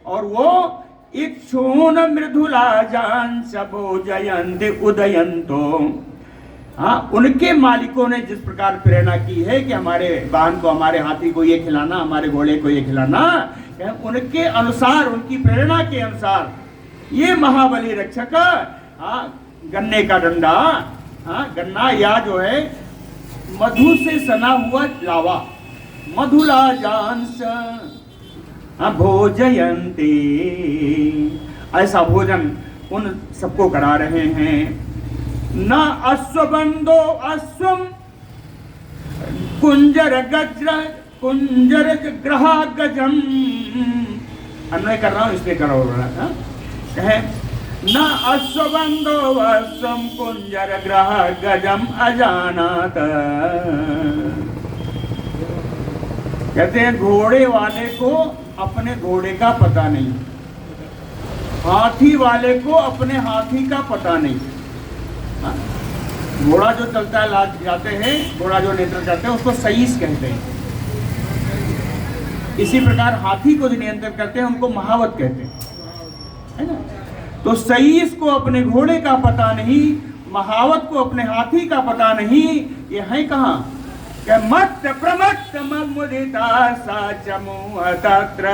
और वो इक्षुन मृदुला जान भोजयन्ते उदयन्तो, हाँ, उनके मालिकों ने जिस प्रकार प्रेरणा की है कि हमारे वाहन को, हमारे हाथी को ये खिलाना, हमारे घोड़े को ये खिलाना, उनके अनुसार, उनकी प्रेरणा के अनुसार ये महाबली रक्षक, हाँ, गन्ने का डंडा, हाँ, गन्ना या जो है मधु से सना हुआ लावा, मधुला जांस भोजयन्ते, ऐसा भोजन उन सबको करा रहे हैं। न अश्वबंधो अश्वम कुंजर गज्र कुंजर ग्रह गजम, अन्वय कर रहा हूं इसलिए करो। कहें न अश्वबंधो वश्वम कुंजर ग्रह गजम अजानात। कहते हैं घोड़े वाले को अपने घोड़े का पता नहीं, हाथी वाले को अपने हाथी का पता नहीं। घोड़ा जो चलता है लाद जाते हैं, घोड़ा जो नियंत्रण करते हैं उसको सईस कहते हैं। इसी प्रकार हाथी को जो नियंत्रण करते हैं उनको महावत कहते हैं, है ना। तो सईस को अपने घोड़े का पता नहीं, महावत को अपने हाथी का पता नहीं। ये है कहाँ? मत प्रमत्त मुदिता सा चमूह तत्र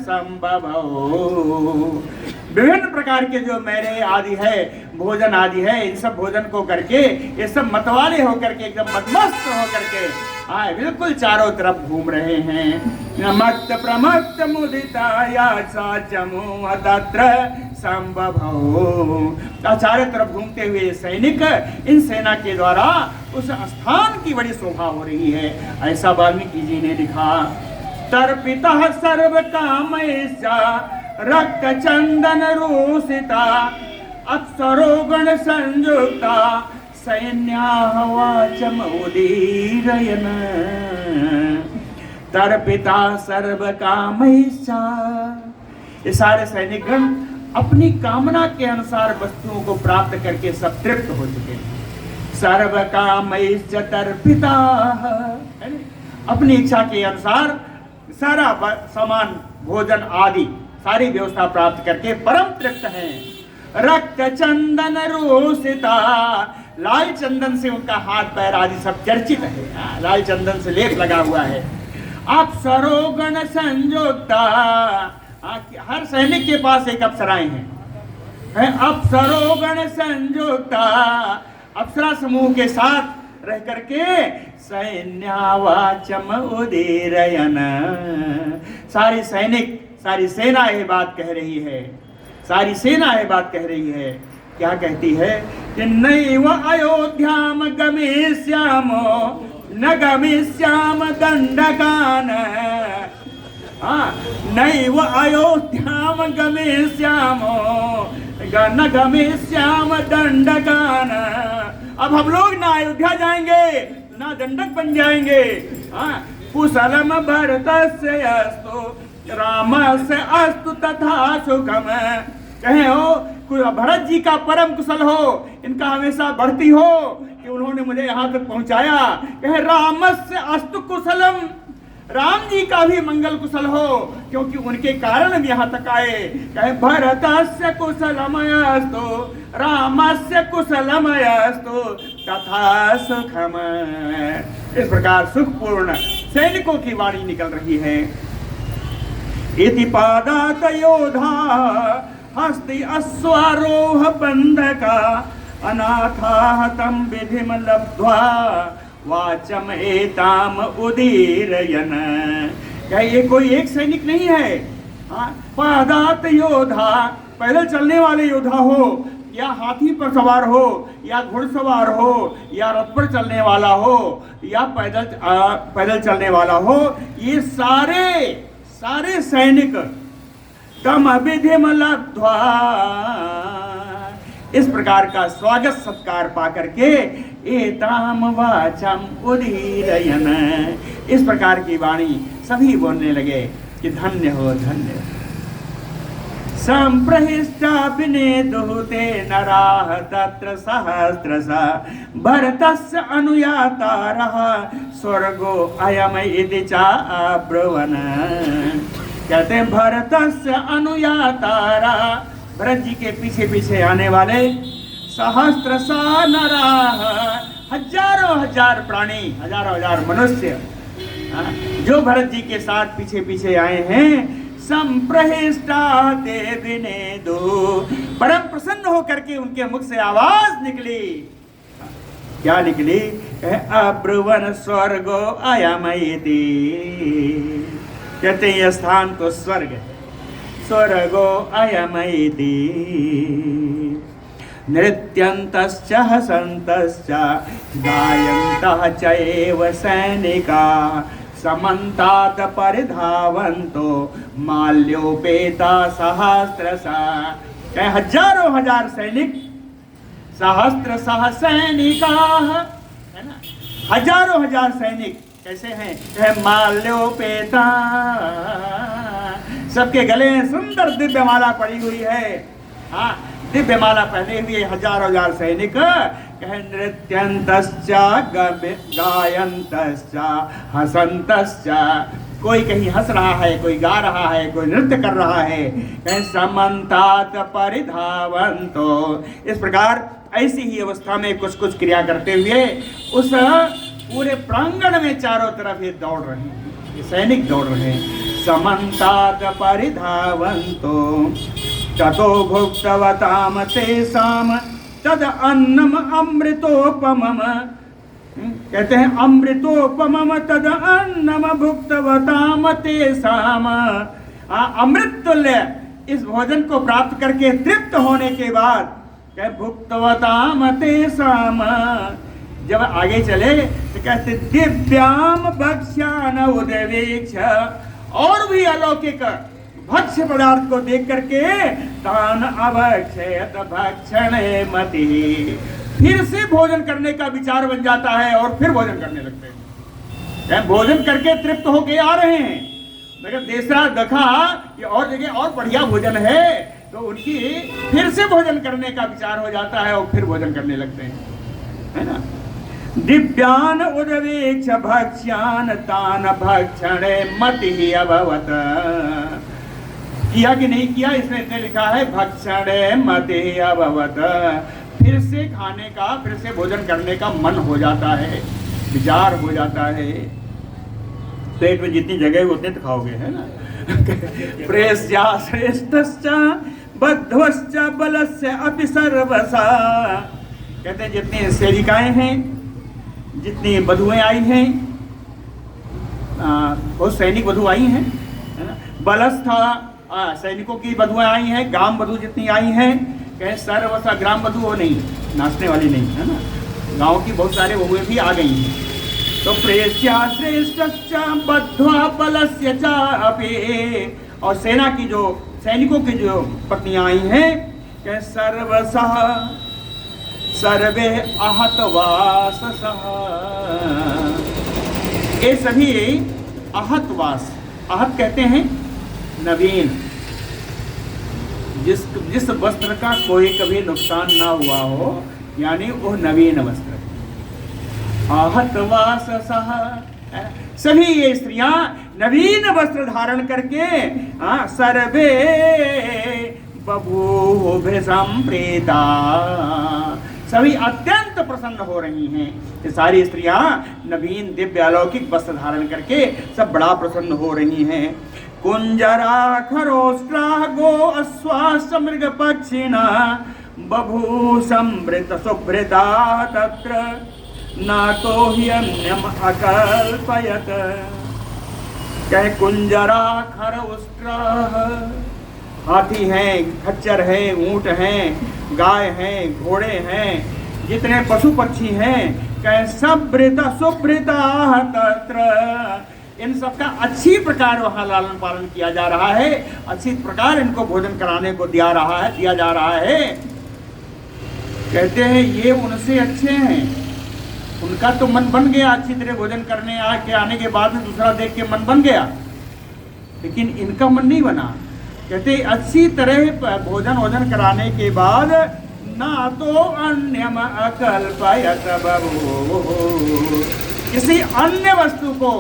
संभवो। विभिन्न प्रकार के जो मेरे आदि है, भोजन आदि है, इन सब भोजन को करके ये सब मतवाले होकर के एकदम मदमस्त होकर के बिल्कुल चारों तरफ घूम रहे हैं। मत प्रमत्त मुदिता या सा चमूह तत्र संभवो। चारों तरफ घूमते हुए सैनिक, इन सेना के द्वारा उस स्थान की बड़ी शोभा हो रही है। ऐसा वाल्मीकि जी ने लिखा। तर्पिता सर्व कामैश्चा रक्त चंदन रोषिता अप्सरो गण संयुक्ता सैन्याः वाचम उदीरयन्। तर्पिता सर्व कामैश्चा। ये सारे सैनिक गण अपनी कामना के अनुसार वस्तुओं को प्राप्त करके सब तृप्त हो चुके हैं। सर्व कामैश्च तर्पिताः, अपनी इच्छा के अनुसार सारा सामान, भोजन आदि सारी व्यवस्था प्राप्त करके परम तृप्त हैं। रक्त चंदन रोषिता, लाल चंदन से उनका हाथ पैर आदि सब चर्चित है, लाल चंदन से लेप लगा हुआ है। अप्सरो गण संयुक्ता, हर सैनिक के पास एक अप्सराएं हैं। अप्सरो गण संयुक्ता, अप्सरा समूह के साथ रह करके सैन्यावाचम उदीरयन्। सारी सैनिक, सारी सेना ये बात कह रही है, सारी सेना ये बात कह रही है। क्या कहती है कि नैव अयोध्याम गमिष्यामो न गमिष्याम दंडकान। नैव अयोध्याम गमिष्यामो न गमिष्याम दंडकान। अब हम लोग ना अयोध्या जाएंगे ना दंडक बन जाएंगे। कुशलम भरतस्य अस्तु रामस्य अस्तु तथा सुखम। कहे हो भरत जी का परम कुशल हो, इनका हमेशा बढ़ती हो कि उन्होंने मुझे यहाँ तक पहुँचाया। कहे रामस्य अस्तु कुशलम, राम जी का भी मंगल कुशल हो क्योंकि उनके कारण हम यहाँ तक आए। कहे भरतस्य कुशलमयस्तु रामस्य कुशलमयस्तु तथा सुखम। इस प्रकार सुखपूर्ण सैनिकों की वाणी निकल रही है। इति पादात योधा हस्ति अश्वारोह बंधका अनाथा तम विधिम लब्ध्वा वाचम एताम उदीरयन्। क्या ये कोई एक सैनिक नहीं है? पादात योधा, पैदल चलने वाले योद्धा हो या हाथी पर सवार हो या घुड़सवार हो या रथ पर चलने वाला हो या पैदल चलने वाला हो, ये सारे सैनिक तम विधिम लब्ध्वा, इस प्रकार का स्वागत सत्कार पा करके एताम वाचम उदीरयन्, इस प्रकार की वाणी सभी बोलने लगे कि धन्य हो धन्य हो। संप्रहिष्टा विनेदुते नराः तत्र सहस्रशा भरतस्य अनुयातारः स्वर्गो अयम इति चाब्रुवन्। कहते हैं भरतस्य अनुयातारा, भरत जी के पीछे पीछे आने वाले सहस्रशा नराः, हजारों हजार प्राणी, हजारों हजार मनुष्य जो भरत जी के साथ पीछे पीछे आए हैं। संप्रहिष्टा देवी ने दो, परम प्रसन्न होकर के उनके मुख से आवाज निकली। क्या निकली? अब्रुवन स्वर्गो अयमयति। कहते हैं यह स्थान तो स्वर्ग है, स्वर्गो अयमयति। नृत्यन्तश्च हसन्तश्च गायन्तः च एव सैनिका समन्तात परिधावन्तो माल्योपेता सहस्रशा। कहे हजारों हजार सैनिक, सहस्त्र सह सैनिका, है ना, हजारों हजार सैनिक कैसे हैं? कहे माल्योपेता, सबके गले में सुंदर दिव्य माला पड़ी हुई है। हाँ, दिव्य माला पहने हुए हजारों हजार सैनिक। कहे नृत्यंतश्च गायंतश्च हसंतश्च, कोई कहीं हंस रहा है, कोई गा रहा है, कोई नृत्य कर रहा है। कहे समन्तात परिधावन्तो, इस प्रकार ऐसी ही अवस्था में कुछ कुछ क्रिया करते हुए उस पूरे प्रांगण में चारों तरफ ये दौड़ रहे हैं, ये सैनिक दौड़ रहे हैं। समन्तात परिधावन्तो ततो भुक्तवताम तेषाम तद अन्नम अमृतोपमम, कहते हैं अमृतोपमम तद अन्नम भुक्तवताम तेषाम, अमृत तुल्य इस भोजन को प्राप्त करके तृप्त होने के बाद कहे भुक्तवताम तेषाम, जब आगे चले तो कहते दिव्याम भक्ष्यान उदवीक्ष, और भी अलौकिक भक्ष्य पदार्थ को देख करके तान अभक्षयत भक्षणे मति, फिर से भोजन करने का विचार बन जाता है और फिर भोजन करने लगते हैं। भोजन करके तृप्त होके आ रहे हैं, मगर दूसरा देखा कि और जगह और बढ़िया भोजन है, तो उनकी फिर से भोजन करने का विचार हो जाता है और फिर भोजन करने लगते हैं, है ना। दिव्यान उदवीक्ष भक्ष्यान तान भक्षणे मति अभवत, किया कि नहीं किया इसमें इतने लिखा है भक्षणे मति अभवत, फिर से खाने का, फिर से भोजन करने का मन हो जाता है, विचार हो जाता है। पेट में जितनी जगह है उतने तो खाओगे, है ना। प्रेस्या श्रेष्ठश्च बद्धश्च बलस्य अपि सर्वसा, कहते हैं जितनी सेविकाएं हैं, जितनी बधुएं आई हैं, बहुत सैनिक बधु आई हैं, है ना, बलस्था सैनिकों की बधुएं आई हैं, ग्राम बधु जितनी आई हैं, कहे सर्वसा, ग्राम बधु वो नहीं, नाचने वाली नहीं, है ना, गांव की बहुत सारे बहुएं भी आ गई हैं। तो प्रेस्या श्रेष्ठश्च बद्ध्वा बलस्य च अपि, और सेना की जो सैनिकों की जो पत्नियां आई हैं, कहे सर्वसः सर्वे आहतवाससः, ये सभी आहतवास, आहत कहते हैं नवीन, जिस वस्त्र का कोई कभी नुकसान ना हुआ हो, यानी वो नवीन वस्त्र। आहतवाससः, सभी ये स्त्रियां नवीन वस्त्र धारण करके सर्वे बभूव संप्रीता, सभी अत्यंत प्रसन्न हो रही हैं। ये सारी स्त्रियां नवीन दिव्य अलौकिक वस्त्र धारण करके सब बड़ा प्रसन्न हो रही हैं। कुंजरा खरोष्ट्रा गो अश्वास मृग पक्षिणा बभू समृत सुभृता तत्र नातो ह्यन्यम अकल्पयत, कहे कुंजरा खरोष्ट्रा, हाथी हैं, खच्चर हैं, ऊंट हैं, गाय हैं, घोड़े हैं, जितने पशु पक्षी हैं, कहे सभृता सुभृता तत्र, इन सबका अच्छी प्रकार वहाँ लालन पालन किया जा रहा है, अच्छी प्रकार इनको भोजन कराने को दिया जा रहा है। कहते हैं ये उनसे अच्छे हैं, उनका तो मन बन गया, अच्छी तरह भोजन करने आने के बाद दूसरा देख के मन बन गया, लेकिन इनका मन नहीं बना। कहते अच्छी तरह भोजन कराने के बाद ना तो अन्यम अकल्पयत बभूव, किसी अन्य वस्तु को,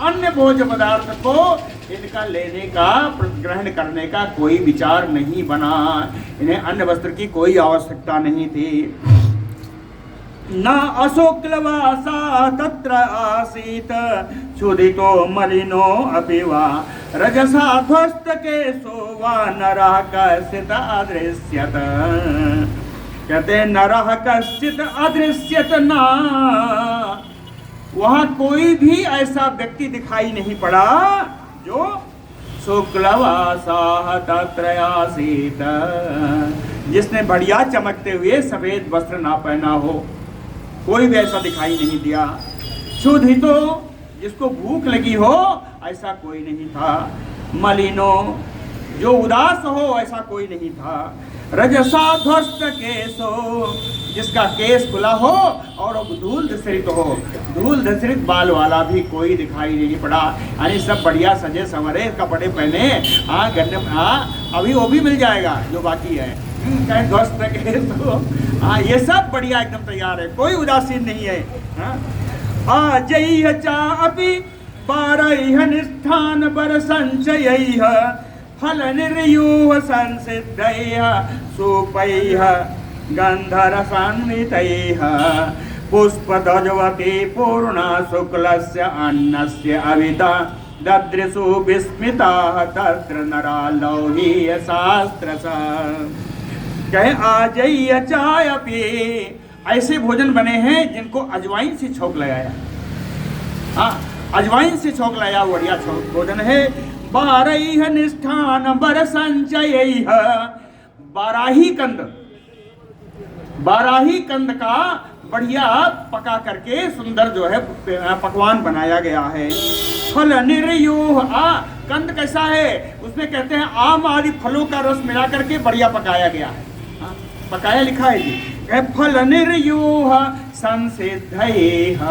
अन्य भोज्य पदार्थ को इनका लेने का, ग्रहण करने का कोई विचार नहीं बना, इन्हें अन्य वस्त्र की कोई आवश्यकता नहीं थी। न अशोक्लवासा तत्र आसीत क्षुधितो मलिनो अपि वा रजसा ध्वस्त केशो वा नरः कश्चित् अदृश्यत, कहते नरः कश्चित् अदृश्यत, ना वहाँ कोई भी ऐसा व्यक्ति दिखाई नहीं पड़ा जो शुक्लवासा तत्र आसीत, जिसने बढ़िया चमकते हुए सफेद वस्त्र ना पहना हो, कोई भी ऐसा दिखाई नहीं दिया। क्षुधितो, जिसको भूख लगी हो, ऐसा कोई नहीं था। मलिनो, जो उदास हो ऐसा कोई नहीं था। रजसा ध्वस्त केसो, जिसका केस खुला हो और धूल धूसरित हो, धूल धूसरित बाल वाला भी कोई दिखाई नहीं पड़ा। यानी सब बढ़िया सजे संवरे कपड़े पहने, अभी वो भी मिल जाएगा जो बाकी है। कहीं ध्वस्त केसो, ये सब बढ़िया एकदम तैयार है, कोई उदासीन नहीं है। आजैह चापि बारैह निष्ठान बर संचयैह फल निर्यूह संसिद्धैः सूपैः गन्धरसान्वितैः पुष्पध्वजवती पूर्णा शुक्लस्य अन्नस्य अविता ददृशु विस्मिताः तत्र नरा लौहीय शास्त्रसा। कहे आजैह चापि, ऐसे भोजन बने हैं जिनको अजवाइन से छौंक लगाया। अजवाइन से छौंक लगाया बढ़िया भोजन है। बारैह निष्ठान बर संचयैह, बाराही कंद का बढ़िया पका करके सुंदर जो है पकवान बनाया गया है। फल निर्यूह, कंद कैसा है, उसमें कहते हैं आम आदि फलों का रस मिला करके बढ़िया पकाया गया है। पकाया लिखा है जी। फल निर्यूह संसिद्धैः,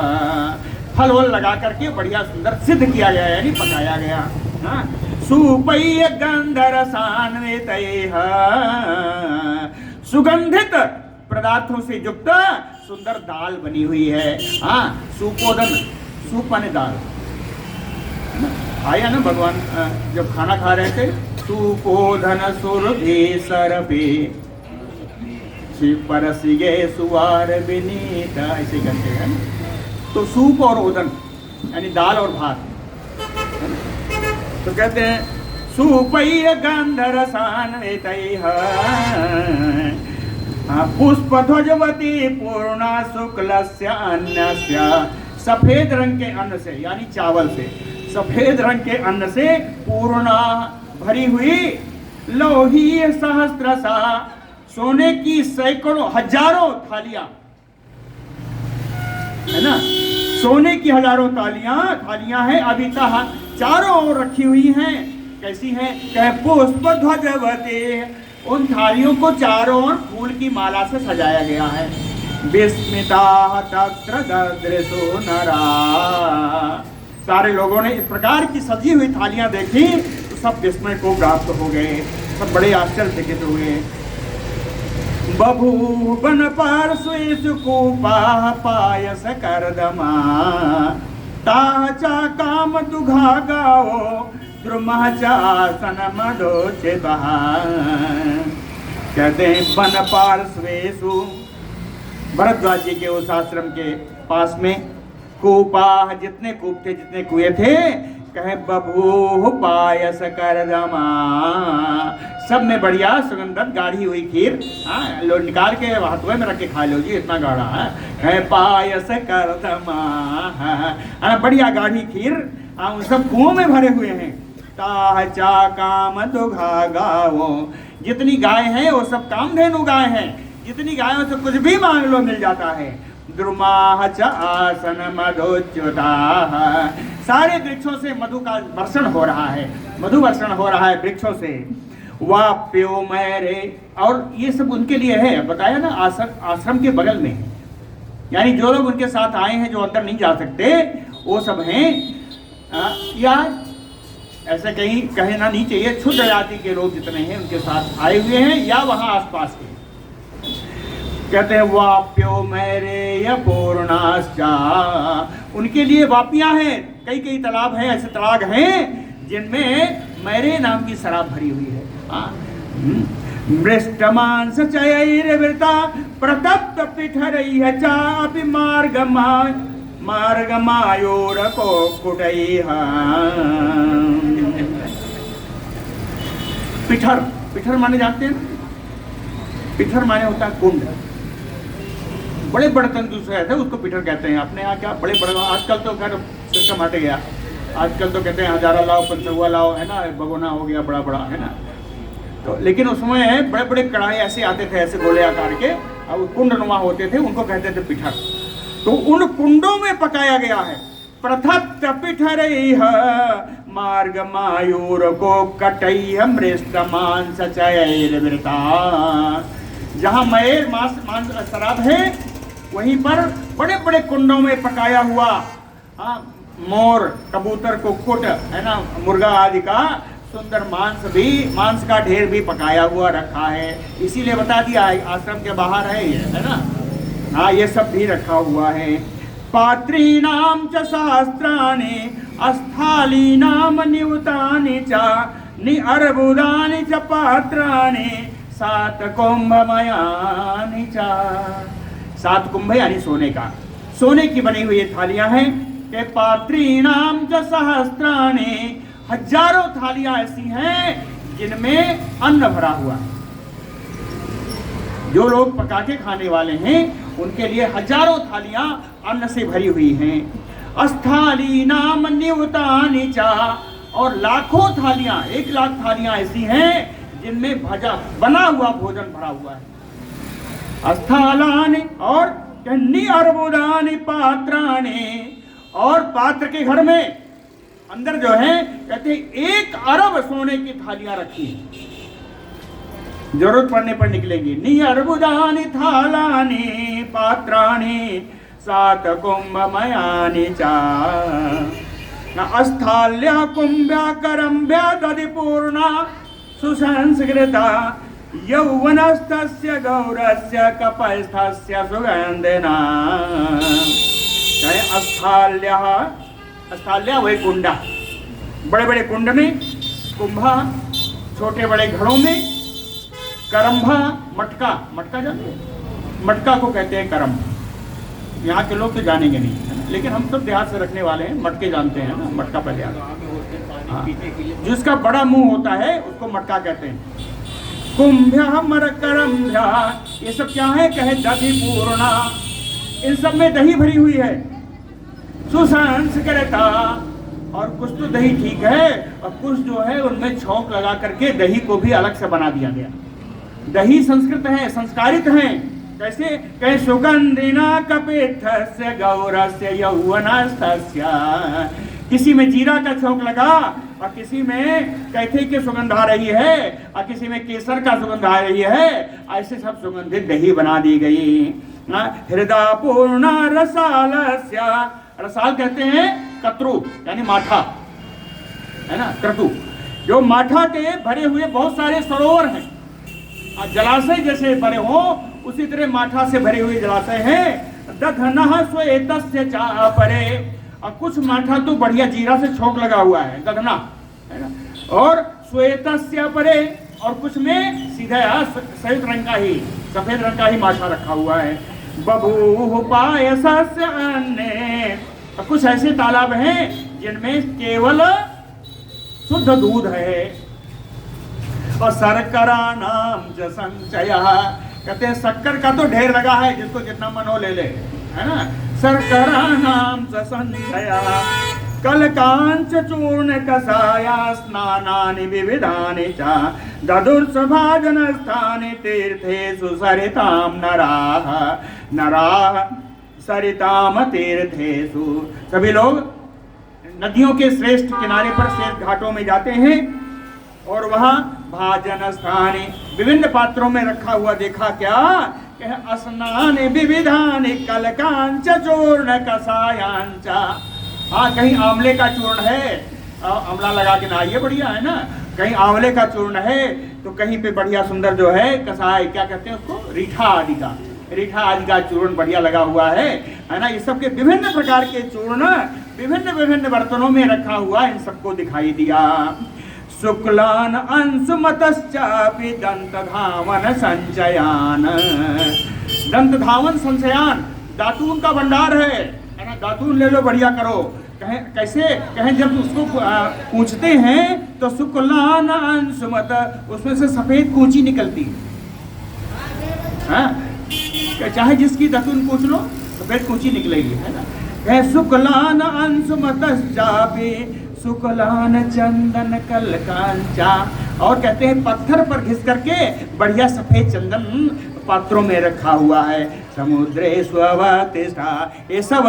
फल वल लगा करके बढ़िया सुंदर सिद्ध किया गया, यानी पकाया गया। सूपैः गन्धरसान्वितैः, सुगंधित पदार्थों से युक्त सुंदर दाल बनी हुई है। सूपोदन, सूप माने दाल, आया ना भगवान जब खाना खा रहे थे, सूपोधन सुरभि सरभि परसिगे सुवार विनीत, ऐसे कहते हैं। तो सूप और ओदन यानी दाल और भात, तो कहते हैं सूपैः गन्धरसान्वितैः पुष्पध्वजवती पूर्णा शुक्लस्य अन्नस्य, सफेद रंग के अन्न से, यानी चावल से, सफेद रंग के अन्न से पूर्णा भरी हुई, लौहीय सहस्रसा, सोने की सैकड़ों हजारों थालियां, है ना, सोने की हजारों थालियां हैं, अभी कहा चारों ओर रखी हुई हैं। कैसी हैं? कहे पुष्प ध्वजवती, उन थालियों को चारों ओर फूल की माला से सजाया गया है। विस्मिता तत्र ददृशो नरा, सारे लोगों ने इस प्रकार की सजी हुई थालियां देखी तो सब विस्मय को प्राप्त हो गए, सब बड़े आश्चर्यचकित हुए। बभूवन पार्श्वेषु कूपाः पायस कर्दमा, ताः च कामदुघा गावो द्रुमः च आसन मदोचितः। कहते हैं वन पार्श्वेषु, भरद्वाज जी के उस आश्रम के पास में कूपाः, जितने कूप थे, जितने कुएं थे, कहे बभूव पायस कर्दमा, सब में बढ़िया सुगंधित गाढ़ी हुई खीर, लो निकाल के हाथवे में रख के खा लो जी, इतना गाढ़ा है। पायस कर्दमा, बढ़िया गाढ़ी खीर, उन सब कुओं में भरे हुए हैं। ताह चा काम दुघा गावो, जितनी गाय हैं वो सब कामधेनु गाय हैं, जितनी गायों से कुछ भी मांग लो मिल जाता है। द्रुमाः च आसन मधुच्युताः, सारे वृक्षों से मधु का वर्षण हो रहा है, मधु वर्षण हो रहा है वृक्षों से। वाप्यो मैरे, और ये सब उनके लिए है, बताया ना, आश्रम के बगल में है, यानी जो लोग उनके साथ आए हैं, जो अंदर नहीं जा सकते, वो सब हैं। या ऐसे कहीं कहना नहीं चाहिए, क्षुद्र जाति के लोग जितने हैं उनके साथ आए हुए हैं, या वहां आसपास के। कहते हैं वाप्यो मैरे या पूर्णाश्चा, उनके लिए वापियां हैं, कई कई तालाब हैं, ऐसे तालाब हैं जिनमें मैरे नाम की शराब भरी हुई है। मृष्टमांस चयैर्वृता प्रतप्त पिठरैः चापि मार्गमायोरको कुटैः। पिठर, पिठर माने जानते हैं? पिठर माने होता है कुंड, बड़े बड़े तंतु से रहते हैं, उसको पिठर कहते हैं। अपने यहाँ क्या बड़े बड़े, आजकल तो खैर सिस्टम हट गया, आजकल तो कहते हैं हजारा लाओ, पंचुआ लाओ, है ना, भगोना हो गया बड़ा बड़ा, है ना। तो लेकिन उसमें बड़े बड़े कढ़ाई ऐसे आते थे, ऐसे गोले आकार के, और कुंडनुमा होते थे, उनको कहते थे पिठर। तो उन कुंडों में पकाया गया है। प्रथप्त पिठरैः मार्ग मायूर को कटैह मृष्ट मांस चयैर्वृता। जहाँ मयर मांस शराब है, वहीं पर बड़े बड़े कुंडों में पकाया हुआ मोर, कबूतर, कुक्कुट है ना, मुर्गा आदि का सुंदर मांस का ढेर भी पकाया हुआ रखा है। इसीलिए बता दिया आश्रम के बाहर है ये, है ना। हाँ, ये सब भी रखा हुआ है। पात्रीणाम च शास्त्राणि अस्थालीनाम नियुतानि च निअर्बुदानि च पात्राणि सात कुंभमयानि च। सात कुंभ यानी सोने की बनी हुई थालियां हैं। के पात्रीणाम च सहस्त्राणि, हजारों थालियां ऐसी हैं जिनमें अन्न भरा हुआ है। जो लोग पका के खाने वाले हैं उनके लिए हजारों थालियां अन्न से भरी हुई हैं। अस्थालीनाम नियुतानि च, और लाखों थालियां, 1 लाख थालियां ऐसी हैं जिनमें बना हुआ भोजन भरा हुआ है। अस्थालानि और निअर्बुदानि पात्राणि, और पात्र के घर में अंदर जो है कहते 1 अरब सोने की थालियां रखी, जरूरत पड़ने पर निकलेंगी। निअर्बुदानि थालानि पात्राणि सात कुंभमयानि च। अस्थाल्या कुंभ्या करम्भ्या दधिपूर्णा सुसंस्कृता यौवनस्तस्य गौरस्य कपस्थस्य सुगंधिना। अस्थाल्या वही कुंडा, बड़े बड़े कुंड में, कुंभा छोटे बड़े घड़ों में, करम्भा मटका जानते हैं, मटका को कहते हैं करम। यहाँ के लोग तो जानेंगे नहीं, लेकिन हम सब देहात से रखने वाले हैं, मटके जानते हैं ना। मटका पहले आता है, जिसका बड़ा मुंह होता है उसको मटका कहते हैं। कुंभ्या मरकरम्भ्या, ये सब क्या है? कहे दधि पूर्णा, इन सब में दही भरी हुई है। सुसंस्कृता, और कुछ तो दही ठीक है और कुछ जो है उनमें छौंक लगा करके दही को भी अलग से बना दिया गया। दही संस्कृत है, संस्कारित है। कैसे? कहे सुगंधिना कपित्थस्य गौरस्य यौवनस्तस्य। किसी में जीरा का छौंक लगा और किसी में कैथे की सुगंध आ रही है और किसी में केसर का सुगंध आ रही है। ऐसे सब सुगंधित दही बना दी गई। हृदय पूर्ण रसालस्य, रसाल कहते हैं कतरू यानी माठा, है ना, क्रतु। जो माठा के भरे हुए बहुत सारे सरोवर हैं, जलाशय जैसे भरे हो उसी तरह माठा से भरे हुए जलाशय हैं। दधनः श्वेतस्य चापरे, और कुछ माठा तो बढ़िया जीरा से छौंक लगा हुआ है, दधना, है ना। और श्वेतस्य परे, और कुछ में सीधा सफेद रंग का ही, सफेद रंग का ही माठा रखा हुआ है। बभूव पायसस्य अन्ने, कुछ ऐसे तालाब हैं जिनमें केवल शुद्ध दूध है। और शर्करा नाम च संचय, कहते हैं शक्कर का तो ढेर लगा है, जिसको जितना मन हो ले ले, है ना। शर्करा नाम च संचय कलकांच चूर्ण कषाया स्नानानि विविधानि च ददुर्सभाजन स्थाने तीर्थेषु सरिताम नराः सरिताम तीर्थेषु। सभी लोग नदियों के श्रेष्ठ किनारे पर श्रेष्ठ घाटों में जाते हैं और वहां भाजन स्थाने विभिन्न पात्रों में रखा हुआ देखा क्या? स्नान विविधानि कलकांच चूर्ण कषायांच। हाँ, कहीं आंवले का चूर्ण है, आंवला लगा के नहाइए, बढ़िया है ना। कहीं आंवले का चूर्ण है तो कहीं पे बढ़िया सुंदर जो है कसाय, क्या कहते हैं उसको, रीठा आदि का चूर्ण बढ़िया लगा हुआ है ना। ये सब के विभिन्न प्रकार के चूर्ण विभिन्न विभिन्न बर्तनों में रखा हुआ, इन सबको दिखाई दिया। शुक्लान अंशुमतश्चापि दंत धावन संचयान, दंत धावन संचयान दातून का भंडार है ना। दातून ले लो, बढ़िया करो। कैसे? कहें जब उसको पूछते हैं तो शुक्लान अंशुमत, उसमें से सफेद कूची निकलती है। चाहे जिसकी दातून पूछ लो, सफेद कूची निकलेगी, है ना। कहे शुक्लान अंशुमतश्चापि शुक्लान चंदन कलकांचा, और कहते हैं पत्थर पर घिस करके बढ़िया सफेद चंदन पात्रों में रखा हुआ है। समुद्रे स्वतिष्ठा, ये सब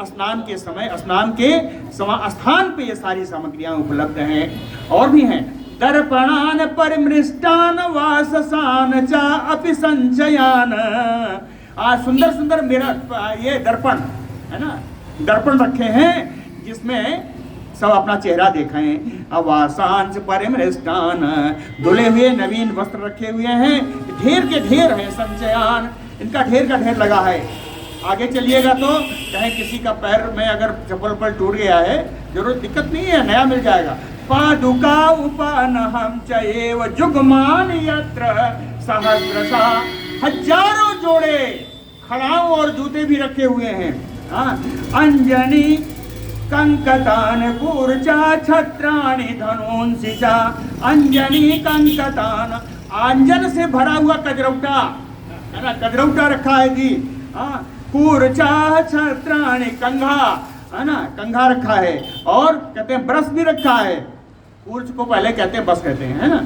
स्नान के समय, स्नान के स्थान पे ये सारी सामग्रियां उपलब्ध हैं। और भी हैं, दर्पणान परिमृष्टान वाससान चा अपि संचयान। सुंदर सुंदर मेरा ये दर्पण है ना, दर्पण रखे हैं जिसमें सब अपना चेहरा देखें। अवासांच परिमृष्टान, धुले हुए नवीन वस्त्र रखे हुए हैं, ढेर के ढेर हैं। संचयान, इनका ढेर का ढेर लगा है। आगे चलिएगा तो चाहे किसी का पैर में अगर चप्पल पर टूट गया है, जरूर दिक्कत नहीं है, नया मिल जाएगा। पादुका उपानहं चैव जुगमान यत्र सहस्रशा, हजारों जोड़े खड़ाऊ और जूते भी रखे हुए हैं। अंजनी कंकतान कूर्चा छत्राणि धनुंसि च, अंजनी कंकतान, अंजन से भरा हुआ कजरौटा है ना, कजरौटा रखा है जी। कूर्चा छत्राणि, कंघा है ना, कंघा रखा है। और कहते हैं ब्रश भी रखा है। कूर्च को पहले कहते हैं बस कहते हैं, है ना।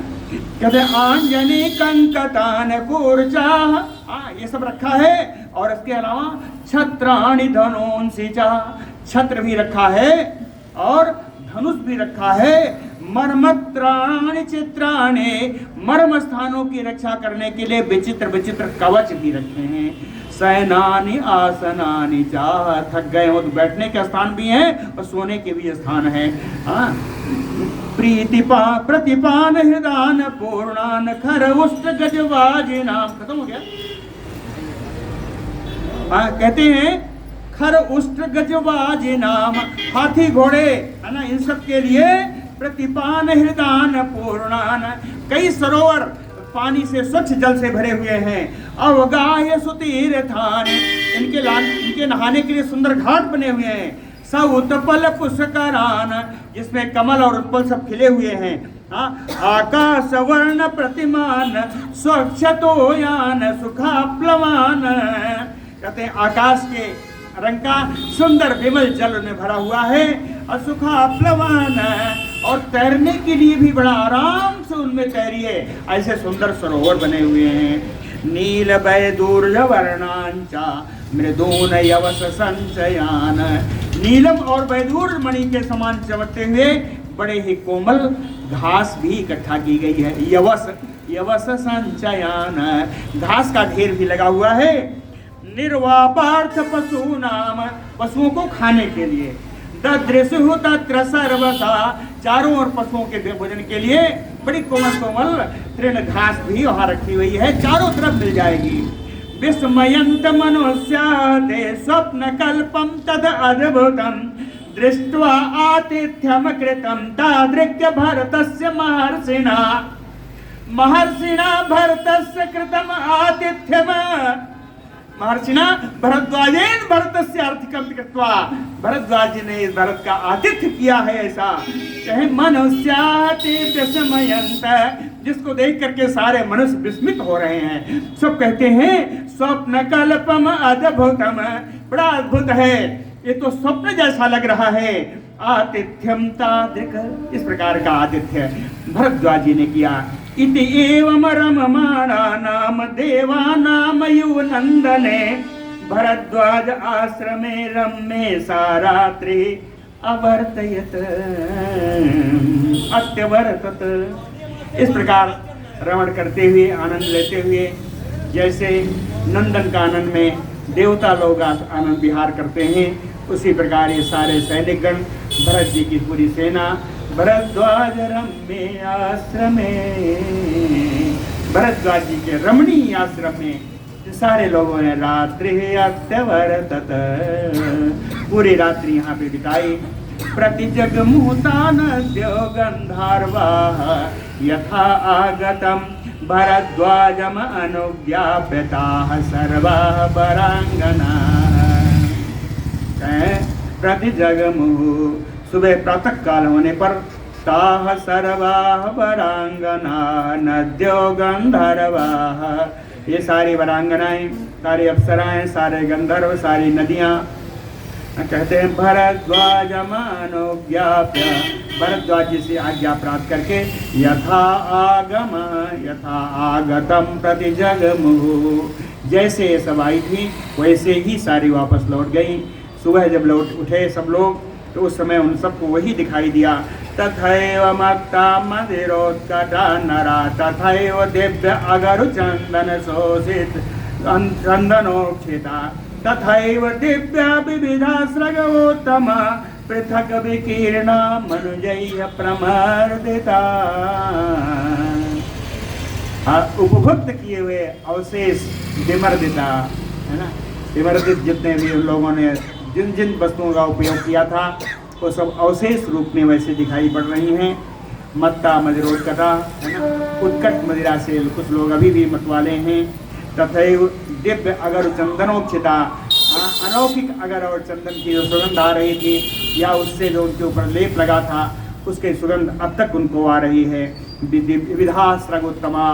कहते हैं अंजनी कंकतान कूर्चा, ये सब रखा है। और इसके अलावा छत्राणि धनुंसि च, छत्र भी रखा है और धनुष भी रखा है। मर्मत्राणि चित्राणि, मर्म स्थानों की रक्षा करने के लिए विचित्र विचित्र कवच भी रखे हैं। शयनानि आसनानि च, थक गए हो तो बैठने के स्थान भी हैं और सोने के भी स्थान है। प्रतिपान हृदान पूर्णान खर उष्ट गजवाजिनाम, खत्म हो गया। कहते हैं खर उष्ट गजवाजिनाम, हाथी घोड़े है ना, इन सब के लिए प्रतिपान हृदान पूर्णान, कई सरोवर पानी से स्वच्छ जल से भरे हुए हैं। अवगाह्य सुतीर्थान, इनके नहाने के लिए सुंदर घाट बने हुए हैं। सउत्पल पुष्करान, जिसमें कमल और उत्पल सब खिले हुए हैं। आकाश वर्ण प्रतिमान स्वच्छतोयान सुखाप्लवान, कहते हैं आकाश के रंग का सुंदर विमल जल में भरा हुआ है। और सुखाप्लवान, और तैरने के लिए भी बड़ा आराम से उनमें तैरिए, ऐसे सुंदर सरोवर बने हुए हैं। नील वैदूर्य वर्णांचा मृदून यवस संचयान, नीलम और वैदूर्य मणि के समान चमकते हुए बड़े ही कोमल घास भी इकट्ठा की गई है। यवस, यवस संचयान, घास का ढेर भी लगा हुआ है। निर्वापार्थ पशु नाम, पशुओं को खाने के लिए। ददृशु तत्र सर्वसा, चारों ओर पशुओं के भोजन के लिए बड़ी कोमल कोमल तृण घास भी वहां रखी हुई है, चारों तरफ मिल जाएगी। विस्मयंत मनुष्याते स्वप्न कल्पम तद अद्भुतम दृष्ट्वा आतिथ्यम कृतम तादृक्य भरतस्य महर्षिणा, महर्षिणा भरतस्य कृतम आतिथ्यम, महर्षिणा भरद्वाजेन भरतस्य आर्थिकम कृत्वा, भरद्वाज ने इस भरत का आतिथ्य किया है। ऐसा कहे मनुष्याति विस्मयंत, जिसको देख करके सारे मनुष्य विस्मित हो रहे हैं। सब कहते हैं स्वप्न कल्पम अद्भुतम, बड़ा अद्भुत है, ये तो स्वप्न जैसा लग रहा है। आतिथ्यम तादृक, इस प्रकार का आतिथ्य भरद्वाज जी ने किया। इति एवं रममाणा नाम देवानाम युवनंदने, भरद्वाज आश्रमे रम्ये सा रात्रि अवर्तयत अत्यवर्तत। इस प्रकार रमण करते हुए, आनंद लेते हुए, जैसे नंदन कानन में देवता लोग आनंद विहार करते हैं, उसी प्रकार ये सारे सैनिकगण, भरत जी की पूरी सेना भरद्वाज रम्ये आश्रमे, भरद्वाज जी के रमणीय आश्रम में सारे लोगों ने रात्रि अत्यवर्तत, पूरी रात्रि यहाँ पे बिताई। प्रतिजग मुहूर्तानद्यो गंधर्वाः यथा आगतम भरद्वाजम अनुज्ञाप्यताः सर्वाः वरांगनाः। प्रतिजग मुहूर्त, सुबह प्रातः काल होने पर ताः सर्वाः वरांगनाः नद्यो गंधर्वाः, ये सारी वरांगनाएं, सारी अप्सराएं, सारे गंधर्व, सारी नदियां कहते हैं भरद्वाज मनोज्ञाप्य, भरद्वाज जी से आज्ञा प्राप्त करके यथा आगतम प्रति जगमुहु, जैसे ये सब आई थी वैसे ही सारी वापस लौट गई। सुबह जब लौट उठे सब लोग तो उस समय उन सबको वही दिखाई दिया। तथैव मत्ता मदिरोत्कटा नरा, तथैव दिव्य अगरु चंदन शोषित चंदनोक्षिता, तथैव दिव्या विविधा स्रगोत्तम पृथक विकीर्णा मनुजैः प्रमर्दिता। उपभुक्त किए हुए अवशेष विमर्दिता, है ना, विमर्दित जितने भी लोगों ने जिन जिन वस्तुओं का उपयोग किया था वो सब अवशेष रूप में वैसे दिखाई पड़ रही हैं। मत्ता मदिरोत्कटा, है ना, उत्कट मदिरा से कुछ लोग अभी भी मतवाले हैं। तथैव दिव्य अगर चंदनोक्षिता, अलौकिक अगर और चंदन की जो सुगंध आ रही थी या उससे जो उनके ऊपर लेप लगा था उसके सुगंध अब तक उनको आ रही है। विविधा स्रगोत्तमा,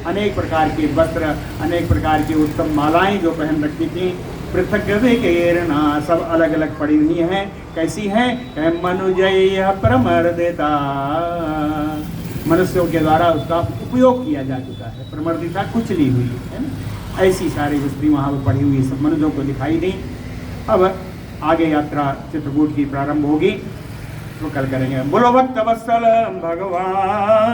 अनेक प्रकार के वस्त्र, अनेक प्रकार की उत्तम मालाएं जो पहन रखी थी। पृथक विकीर्णा, सब अलग अलग पड़ी हुई हैं। कैसी हैं? मनुजैः प्रमर्दिता, मनुष्यों के द्वारा उसका उपयोग किया जा चुका है। प्रमर्दिता कुचली हुई है ना, ऐसी सारी वस्तुएं वहाँ पर पड़ी हुई सब मनुष्यों को दिखाई दी। अब आगे यात्रा चित्रकूट की प्रारंभ होगी, तो कल करेंगे। बोलो भक्त वत्सल भगवान।